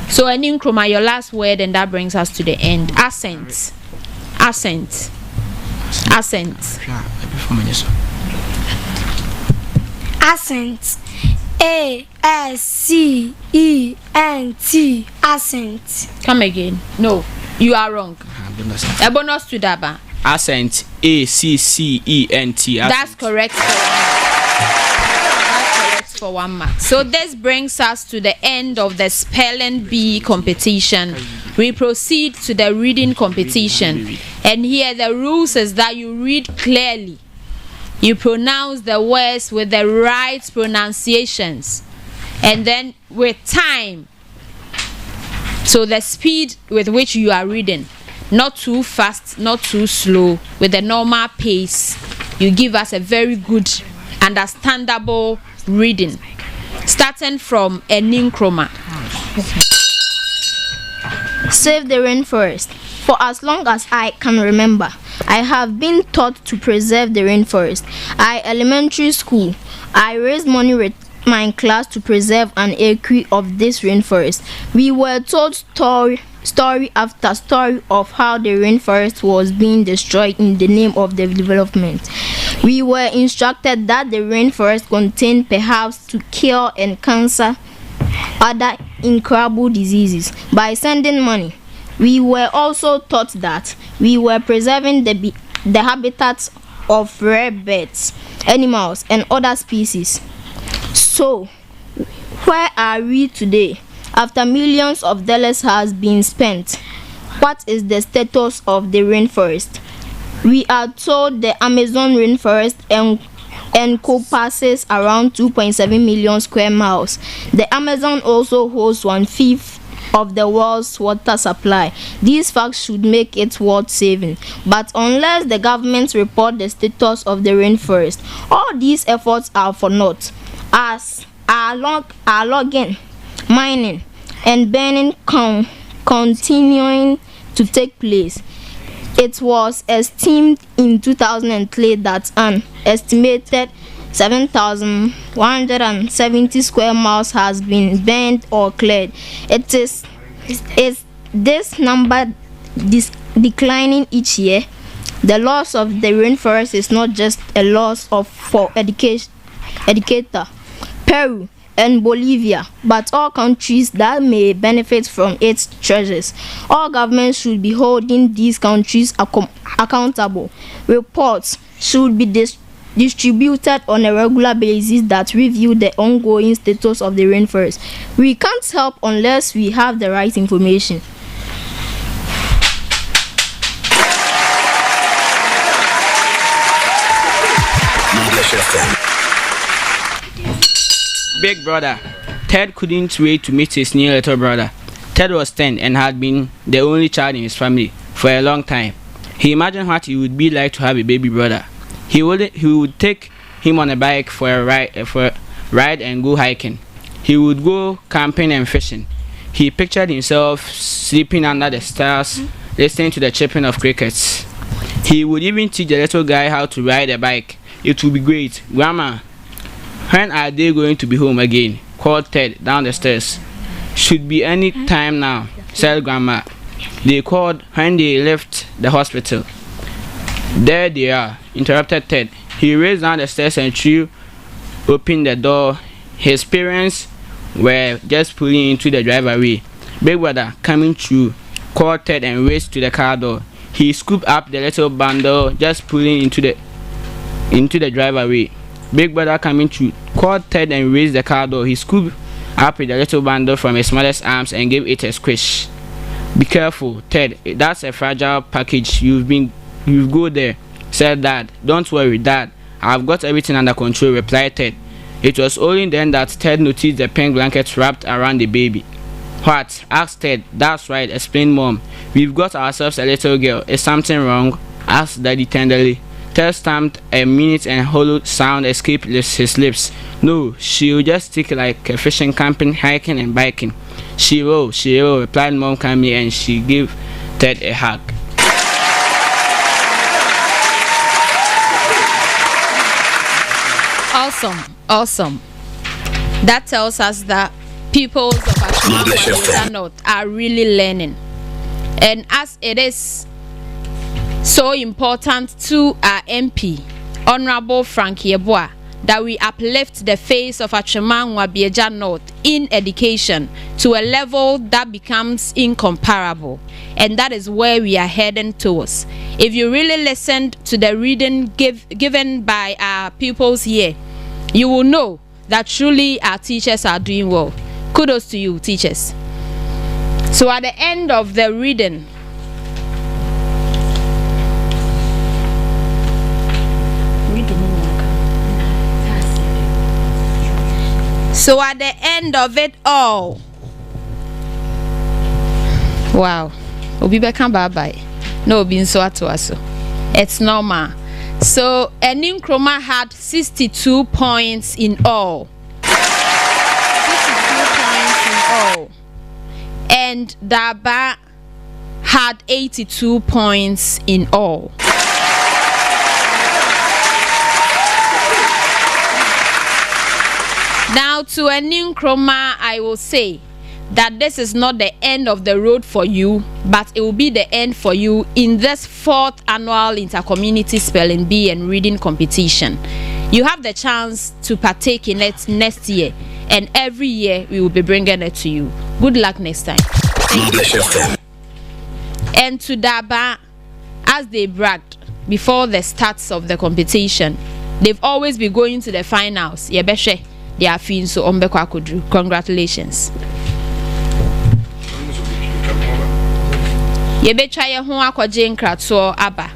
So an Eninkroma, your last word, and that brings us to the end. Accent. Accent. Accent. Accent. ASCENT. Accent. Come again. No, you are wrong. A bonus to Daba. Accent. ACCENT. That's correct. That's correct for 1 mark. So this brings us to the end of the spelling bee competition. We proceed to the reading competition. And here the rules is that you read clearly. You pronounce the words with the right pronunciations. And then with time. So the speed with which you are reading. Not too fast, not too slow. With the normal pace. You give us a very good, understandable reading. Starting from Eninkroma. Save the rainforest. For as long as I can remember, I have been taught to preserve the rainforest. Elementary school, I raised money with my class to preserve an acre of this rainforest. We were told story after story of how the rainforest was being destroyed in the name of the development. We were instructed that the rainforest contained perhaps to cure and cancer other incurable diseases by sending money. We were also taught that we were preserving the habitats of rare birds, animals, and other species. So, where are we today? After millions of dollars has been spent, what is the status of the rainforest? We are told the Amazon rainforest encompasses around 2.7 million square miles. The Amazon also holds 1/5 of the world's water supply. These facts should make it worth saving. But unless the government report the status of the rainforest, all these efforts are for naught. As are logging, mining, and burning continuing to take place. It was estimated in 2003 that an estimated 7,170 square miles has been burned or cleared. Is this number declining each year? The loss of the rainforest is not just a loss for educator. Peru, and Bolivia, but all countries that may benefit from its treasures. All governments should be holding these countries accountable. Reports should be distributed on a regular basis that review the ongoing status of the rainforest. We can't help unless we have the right information. Big brother. Ted couldn't wait to meet his new little brother. Ted was 10 and had been the only child in his family for a long time. He imagined what it would be like to have a baby brother. He would take him on a bike for a ride and go hiking. He would go camping and fishing. He pictured himself sleeping under the stars, listening to the chirping of crickets. He would even teach the little guy how to ride a bike. It would be great. Grandma, when are they going to be home again? Called Ted down the stairs. Should be any time now, said Grandma. They called when they left the hospital. There they are, interrupted Ted. He raced down the stairs and threw open the door. His parents were just pulling into the driveway. Big brother coming through, called Ted and raced to the car door. He scooped up the little bundle, just pulling into the driveway. Big brother coming through, called Ted and raised the car door. He scooped up the little bundle from his mother's arms and gave it a squish. Be careful, Ted. That's a fragile package. You go there, said Dad. Don't worry, Dad. I've got everything under control, replied Ted. It was only then that Ted noticed the pink blanket wrapped around the baby. What? Asked Ted. That's right, explained Mom. We've got ourselves a little girl. Is something wrong? Asked Daddy tenderly. Ted stamped a minute and hollow sound escaped his lips. No, she'll just stick like a fishing, camping, hiking and biking. She will, replied Mom calmly, and she gave Ted a hug. Awesome. That tells us that pupils of Ashima North are really learning. And as it is so important to our MP, Honorable Frank Yeboah, that we uplift the face of Achimangwa North in education to a level that becomes incomparable. And that is where we are heading towards. If you really listened to the reading given by our pupils here, you will know that truly our teachers are doing well. Kudos to you, teachers. So at the end of the reading, it all, wow, Obi become bye no being so at us. It's normal. So Enin Kroma had 62 points in all. 62 points in all. And Daba had 82 points in all. Now to Enin Kroma, I will say that this is not the end of the road for you, but it will be the end for you in this 4th annual intercommunity spelling bee and reading competition. You have the chance to partake in it next year, and every year we will be bringing it to you. Good luck next time. And to Daba, as they bragged before the starts of the competition, they've always been going to the finals. Yebeshe, they are feeling so ombekwa. Congratulations. Yebetwa ye ho akwaje nkrato aba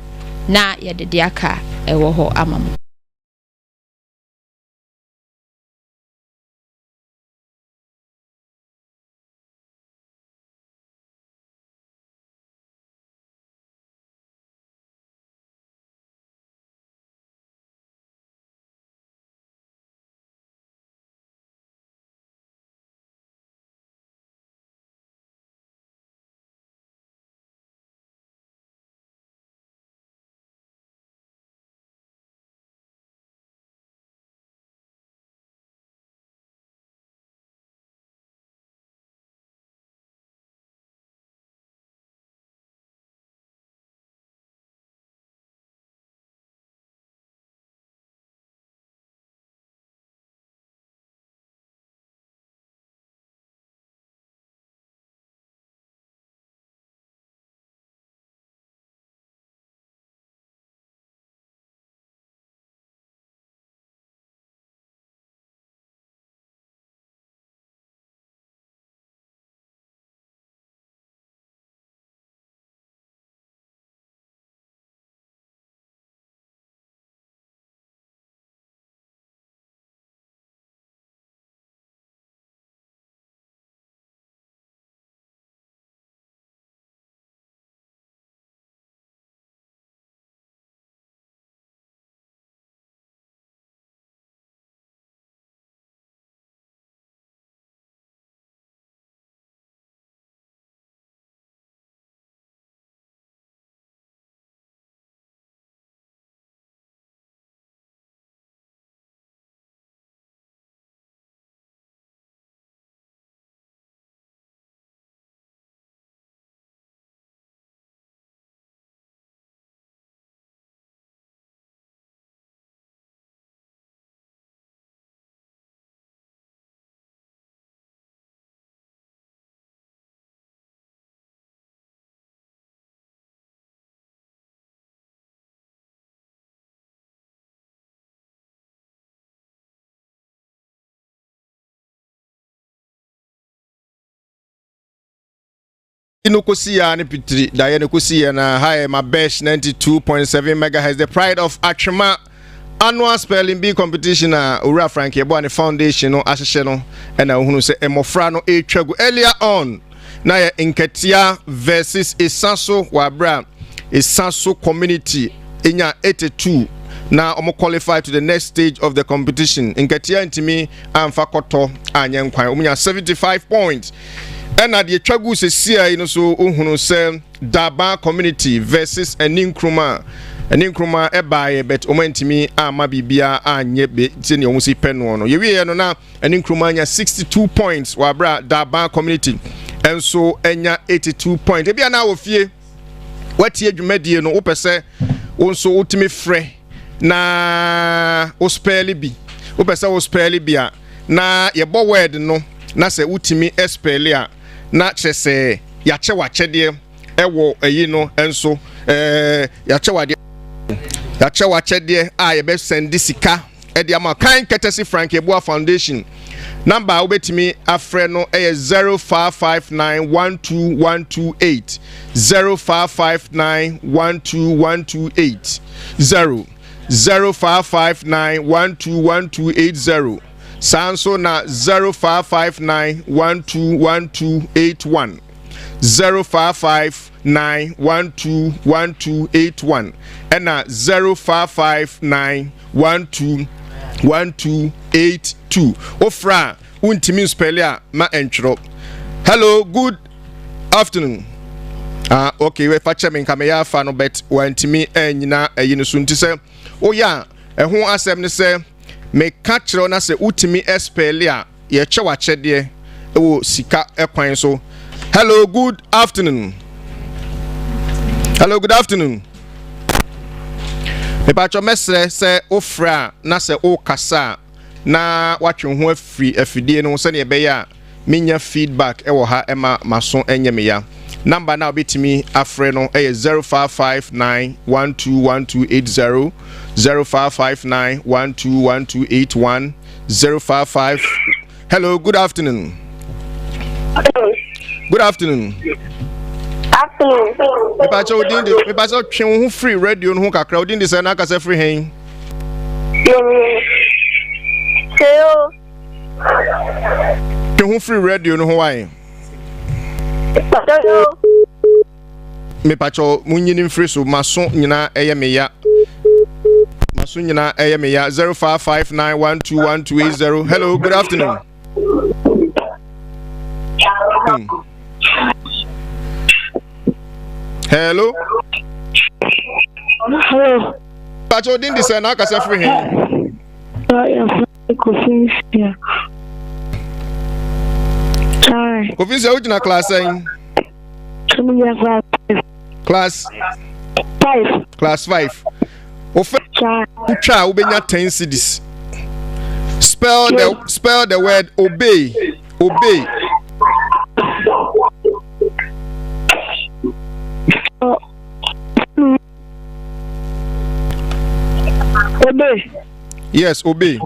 na yedede aka ewo ho amam. Inokosia ne pitri Diana Kosia na high Mabesh 92.7 megahertz. The pride of Achema annual spelling bee competition na Ura Frank Yeboah ne foundation no ahyehyɛ no na ohunu sɛ emofra no etwagu earlier on na ya Nketia versus Esanso Wabra Esanso community enya 82 na omo qualify to the next stage of the competition. Nketia ntimi amfa koto anyenkwan omunya 75 points. And at the Chagu Sesia, you know, so Uhunu Daba community versus an Nkrumah ebaye bet omentimi amabibia anyebe tini omusi penwono. Yewe no na an Nkrumah 62 points wabra Daba community. And so enya 82 points. Ebia na ofie watie dwumadie no opese onso ultimi fre na ospeli bi. Opese ospeli bia na yebo word no na se utimi espeli a na chese yache wachede ewo eyi no enso yache wachede a yebe send sika e de ama kan Ketesi Frank Yeboah Foundation number obetimi afre no 0559121228 0559121228 0559121280 Sanso na 0559121281 0559121281 and na 0559121282 ofra untimi spellia ma entro. Hello, good afternoon. Okay, we fache me nka me ya fa no bet wantimi enyina eyino so nti se oya eho asem ne se me catch na se utimi espeli a ye che wachede ewo sika ekwan so. Hello, good afternoon. Hello, good afternoon. Me pacho mesre se ofra na se o kasa na watwe ho afidie no se ne be ya menya feedback ewo ha ema maso enye me ya. Number now bitimi afre no 0559121280 0559121281 055. Hello, good afternoon. Good afternoon. Afternoon. Me pacho twen ho free radio no kakra odin de se na kasa free hen. Hello. Twen ho free radio no ho why? Me pacho munyini free so maso nyina eye me ya. Maso nyina eye me ya 0559121280. Hello, good afternoon. Hello. Hello. Pacho din dis na kasa free hin. Kofi which na class in? Class 5. Class 5. Ucha ubenya 10 cedis. Spell the word obey. Obey. Obey. Yes, obey.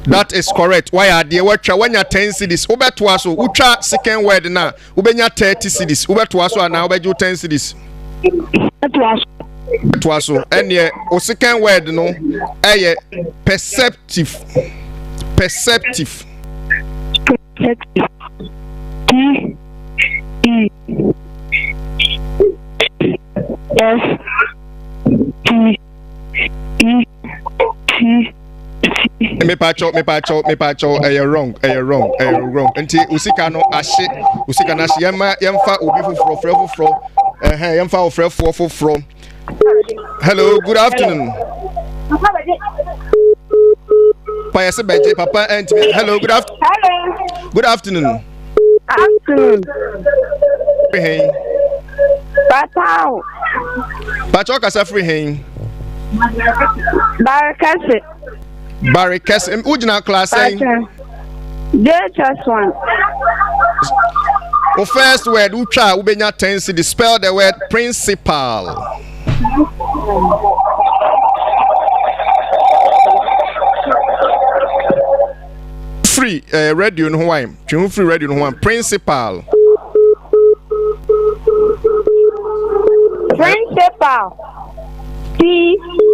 That is correct. Why are there when you 10 cities? Ubeto aso ucha second word na ubenya 30 cities. Ubeto aso na ubeju 10 cities. Ubeto aso enye o second word no eye perceptive. Perceptive. P E S T E T. Me pacho wrong enti usika no ahye usika na ahye yemfa obi foforo yemfa ofrefo. Hello, good afternoon. Payese beje papa enti. Hello, good afternoon. Hello. Good afternoon. Afternoon. Hey. Patao. Pacho kasa free hey. Barricades. Ujina class saying. Just one. O first word ucha ubenya tense the spell the word principal. free radio no one. Trim free radio no one. Principal. Principal. P-R-E-N-C.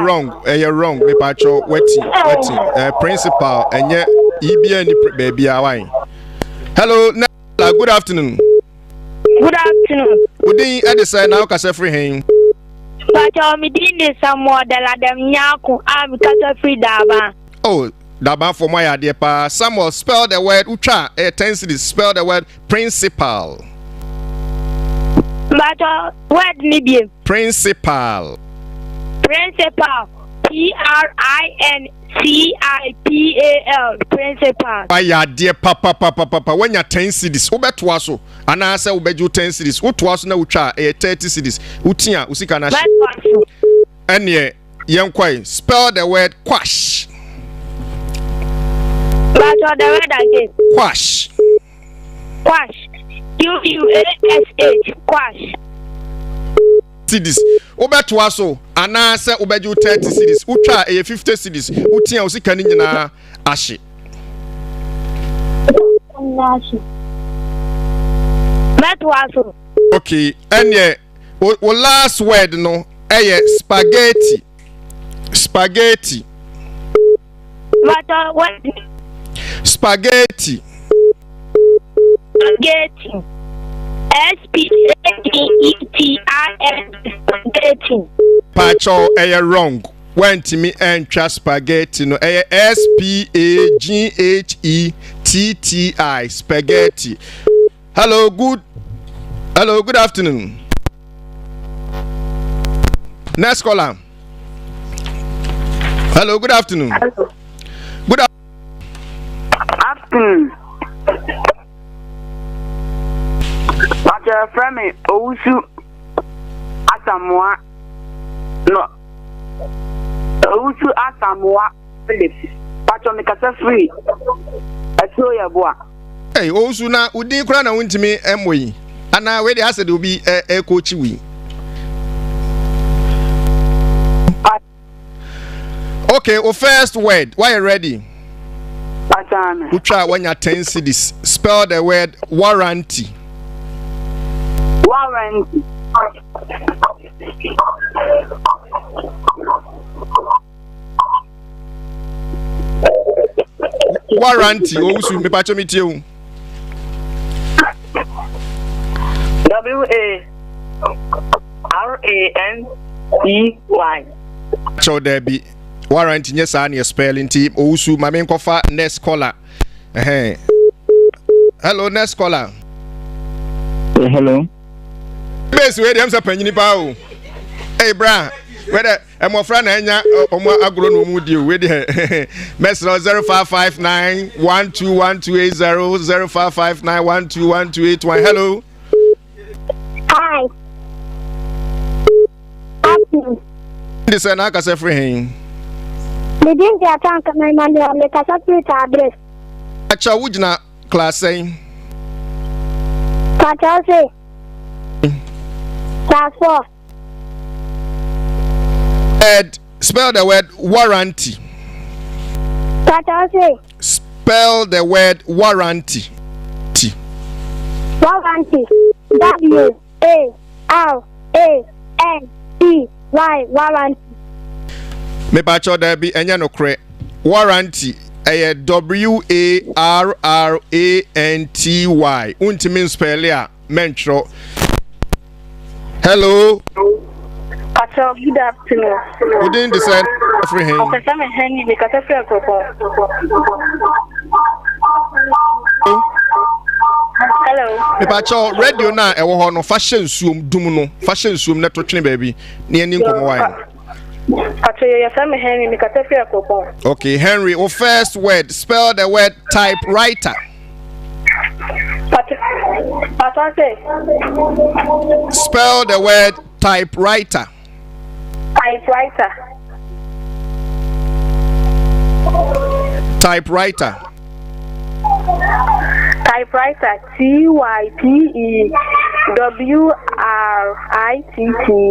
Wrong. Wrong. Me pacho waiting. Principal. And yet, EBN baby away. Hello, good afternoon. Good afternoon. Good day, Edison. Now, Casa Free Hain. But I'm doing some more than Adam Yaku. I'm Casa Free Daba. Oh, Daba for my idea, pa. Someone spell the word Ucha. A tense spell the word principal. But what medium? Principal. Principal. Principal. Principal. Aya dear papa. When you're 10 cities, Ubetwaso, and I say Ubeju 10 cities, Utwas na Ucha, 30 cities, Utia, Usikana. And ye, young quay, spell the word quash. But the word again. Quash. Quash. Quash. Quash. Cities. Ubetwaso, and I say Ubeju 30 cities, Ucha, 50 cities, Utia, Usikana, Ashi. Okay, and yeah, last word no, spaghetti. Spaghetti. But what? Spaghetti. Spaghetti. S-P-A-G-E-T-I-N. Spaghetti. Pacho, wrong. Went to me and spaghetti no, S-P-A-G-H-E-T-T-I. Spaghetti. Hello, good afternoon. Next caller. Hello, good afternoon. Hello. Good afternoon. But your friend me Owusu Asamoah. No. Owusu Asamoah Phillips. But your Mikasa free. Yeboah. Hey, Owusu na udi kura na wuntimi emwe. Ana we dey ase dey obi coach we. Okay, first word. Why you ready? Ucha when you're 10 cities. Spell the word warranty. Warranty. Warranty. Owusu me pacho mi tie o. W-A-R-A-N-T-Y. Cho there be warranty yes and your spelling team. Owusu mame nkofa next caller. Hello, next caller. Hello. Base where dem say panyini pa o. Hey bra, whether am friend na nya omo agro no mu di o we dey. Mesro 0559 121280 0559 121281. Hello. Hi. This is not a free hang. The didn't get a my money on the Casapit address. Acha wujna class saying. Patase. Class 4. Ed, spell the word warranty. Patase. Spell the word warranty. Warranty. W-A-R-A-N-T-Y. Warranty. Me pacho there be enya no kre. Warranty. W-A-R-R-A-N-T-Y. Untimi spell ya mentro. Hello. Pacho, good afternoon. Good in decide free hang. Officer me Henry because I feel Hello. Me pacho radio na ewo ho no fashion suom dum no. Fashion suom na to twene baby. Ne ani nkomo wai. Okay, Henry, our first word, spell the word typewriter. Spell the word typewriter. Typewriter. Typewriter. Typewriter. Typewriter.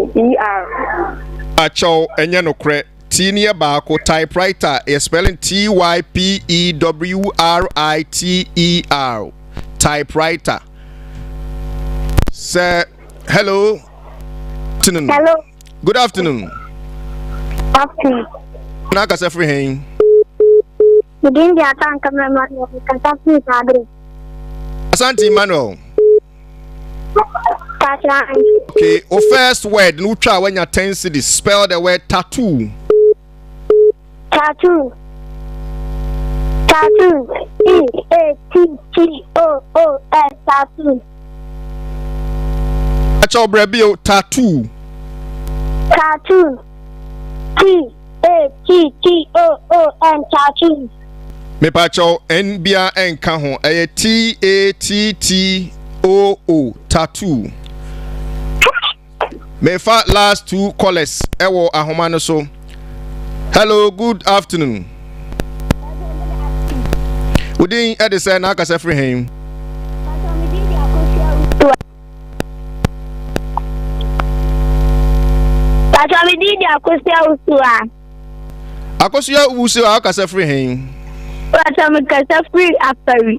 Acho enye no kre T near baako typewriter is spelling TYPEWRITER typewriter. Sir, hello. Hello. Good afternoon. Afternoon. Naka se free hein. Within the account cameraman of the Kentucky Padre. Asante Emmanuel. Okay, o first word no try when you 10 cities spell the word tattoo. Tattoo. TATTOO tattoo. Acho brebio tattoo. Tattoo. TATTOO tattoo. Me pacho NBA enka ho eye TATTOO tattoo. Me fa last two callers ewo ahoma no so. Hello, good afternoon. Udin edise na aka se free him. Tacho mi di akosia usua. Akosia usua aka se free him. Tacho mi kasa free after.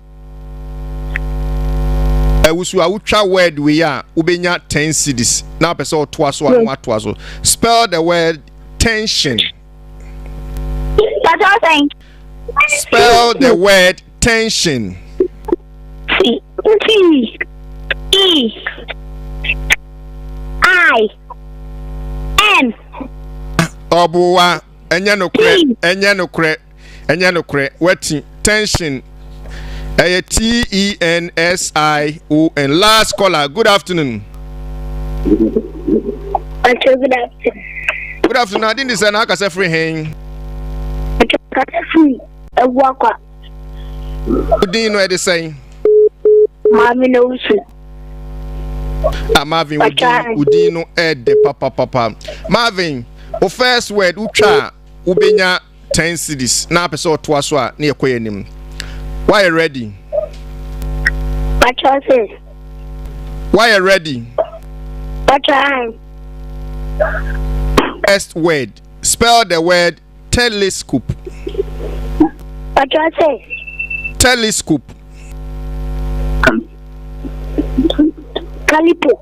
Usua utwa word we ya ubenya 10 cities. Na pese otoa so anu atoa so. Spell the word tension. That's what I'm saying. Spell the word tension. T-E-I-N. Obuwa enya no kre wetin tension. TENSION. Last caller. Good afternoon. Good afternoon. Good afternoon. I didn't say na aka se free hen. Free. Yeboah. Udin no e dey say. Mami no usu. Marvin Udin no e dey papa. Marvin, o first word utwa ubenya 10 cities. Na pese otoa so a na yekoye nim. Why you ready? What you say? Why you ready? What time? First word. Spell the word telescope. What you say? Telescope. Calipo.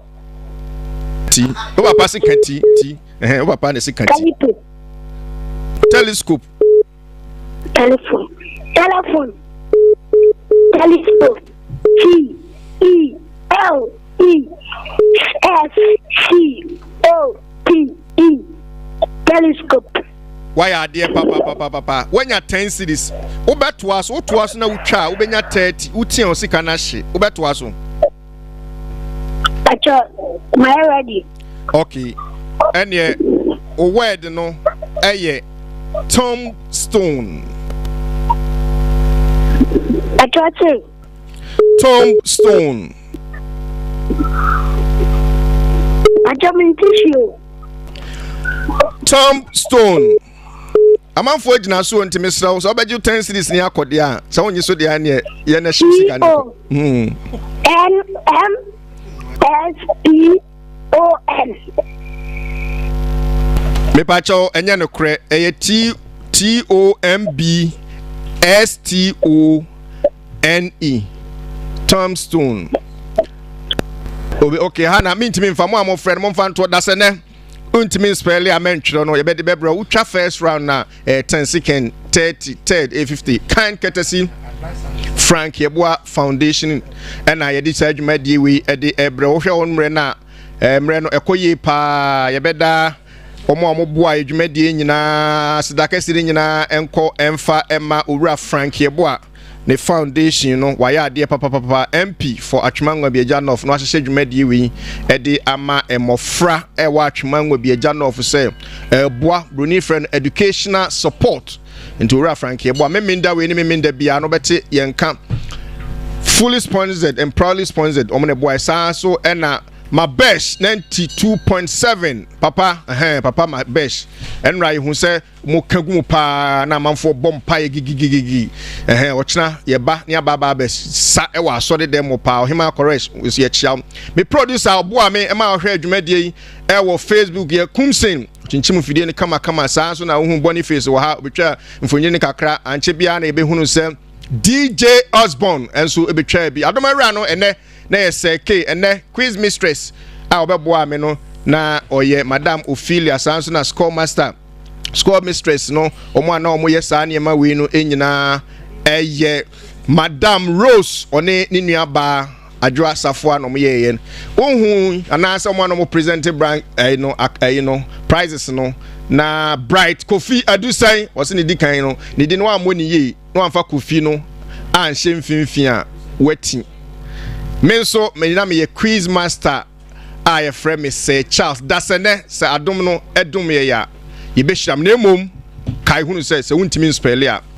T. O papa se kan T. O papa ne se kan T. Calipo. Telescope. Telephone. Telescope. TELESCOPE. Telescope. Why are there papa? When you 10 cities, to us na utwa, ubenya 30, uti on sika na hye. To us. Acho, my ready. Okay. And ye o word no eye tombstone. Acho. Tombstone. Tombstone. Amanfo agina so ntime srawo so obeju 10 cities ni akode a so onyi so de an ye na shipsika no. NMSPON. Me pacho enye no kre eye TOMBSTONE. Tombstone. Okay, hana me ntime mfa mo am friend mo mfa nto da se ne untimi spell ya mentro no ye be de bebra utwa first round na 10 second 30 third 50 kind courtesy Frank Yeboah Foundation and I edit adwuma die we e de ebre wo hwe won mre na mre no ekoye pa ye beda omo boa adwuma die nyina sidaka sire nyina enko emfa emma owura Frank Yeboah ne foundation no waya ade papa MP for atwemangwa biaja nof no ahye dwumadi wi ede ama emofra ewa atwemangwa biaja nof say boa bruni friend educational support into ura Frank Yeboah memenda we ni memenda bia no bete yenka fully sponsored and proudly sponsored omne boy sa so ena Mabesh 92.7 papa papa Mabesh enra hu se mo kagu pa na manfo bompa gigigigi ochna ye ba ne aba ba sa e wa so de dem pa ohima correct ye chia me producer obo a me e ma hwe adwumadie e wo Facebook ye kumsen chinchim fidie ne kama saa so na wo hu Boniface wo ha obetwa mfonyi ne kakra anche bia na ebe hunu se DJ Osborne enso ebetwa bi adomawura no ene na yeseke ene quiz mistress a obeboa me no na oye Madam Ophelia sanso na score master score mistress no omo ana omo ye saa niema we no enyina eye Madam Rose one ni nuaba adwa safo no mo ye yen ohun anasa omo ana mo present brand no prizes no na Bright Kofi Adusan wose ne dikan no ne di no ammo ni ye no amfa Kofi no an hye a wati menso menina me ye quiz master a ye frame me say Charles dasene se adom no edom ye ya ye behyiram na emom kai hunu se wuntimi spell ya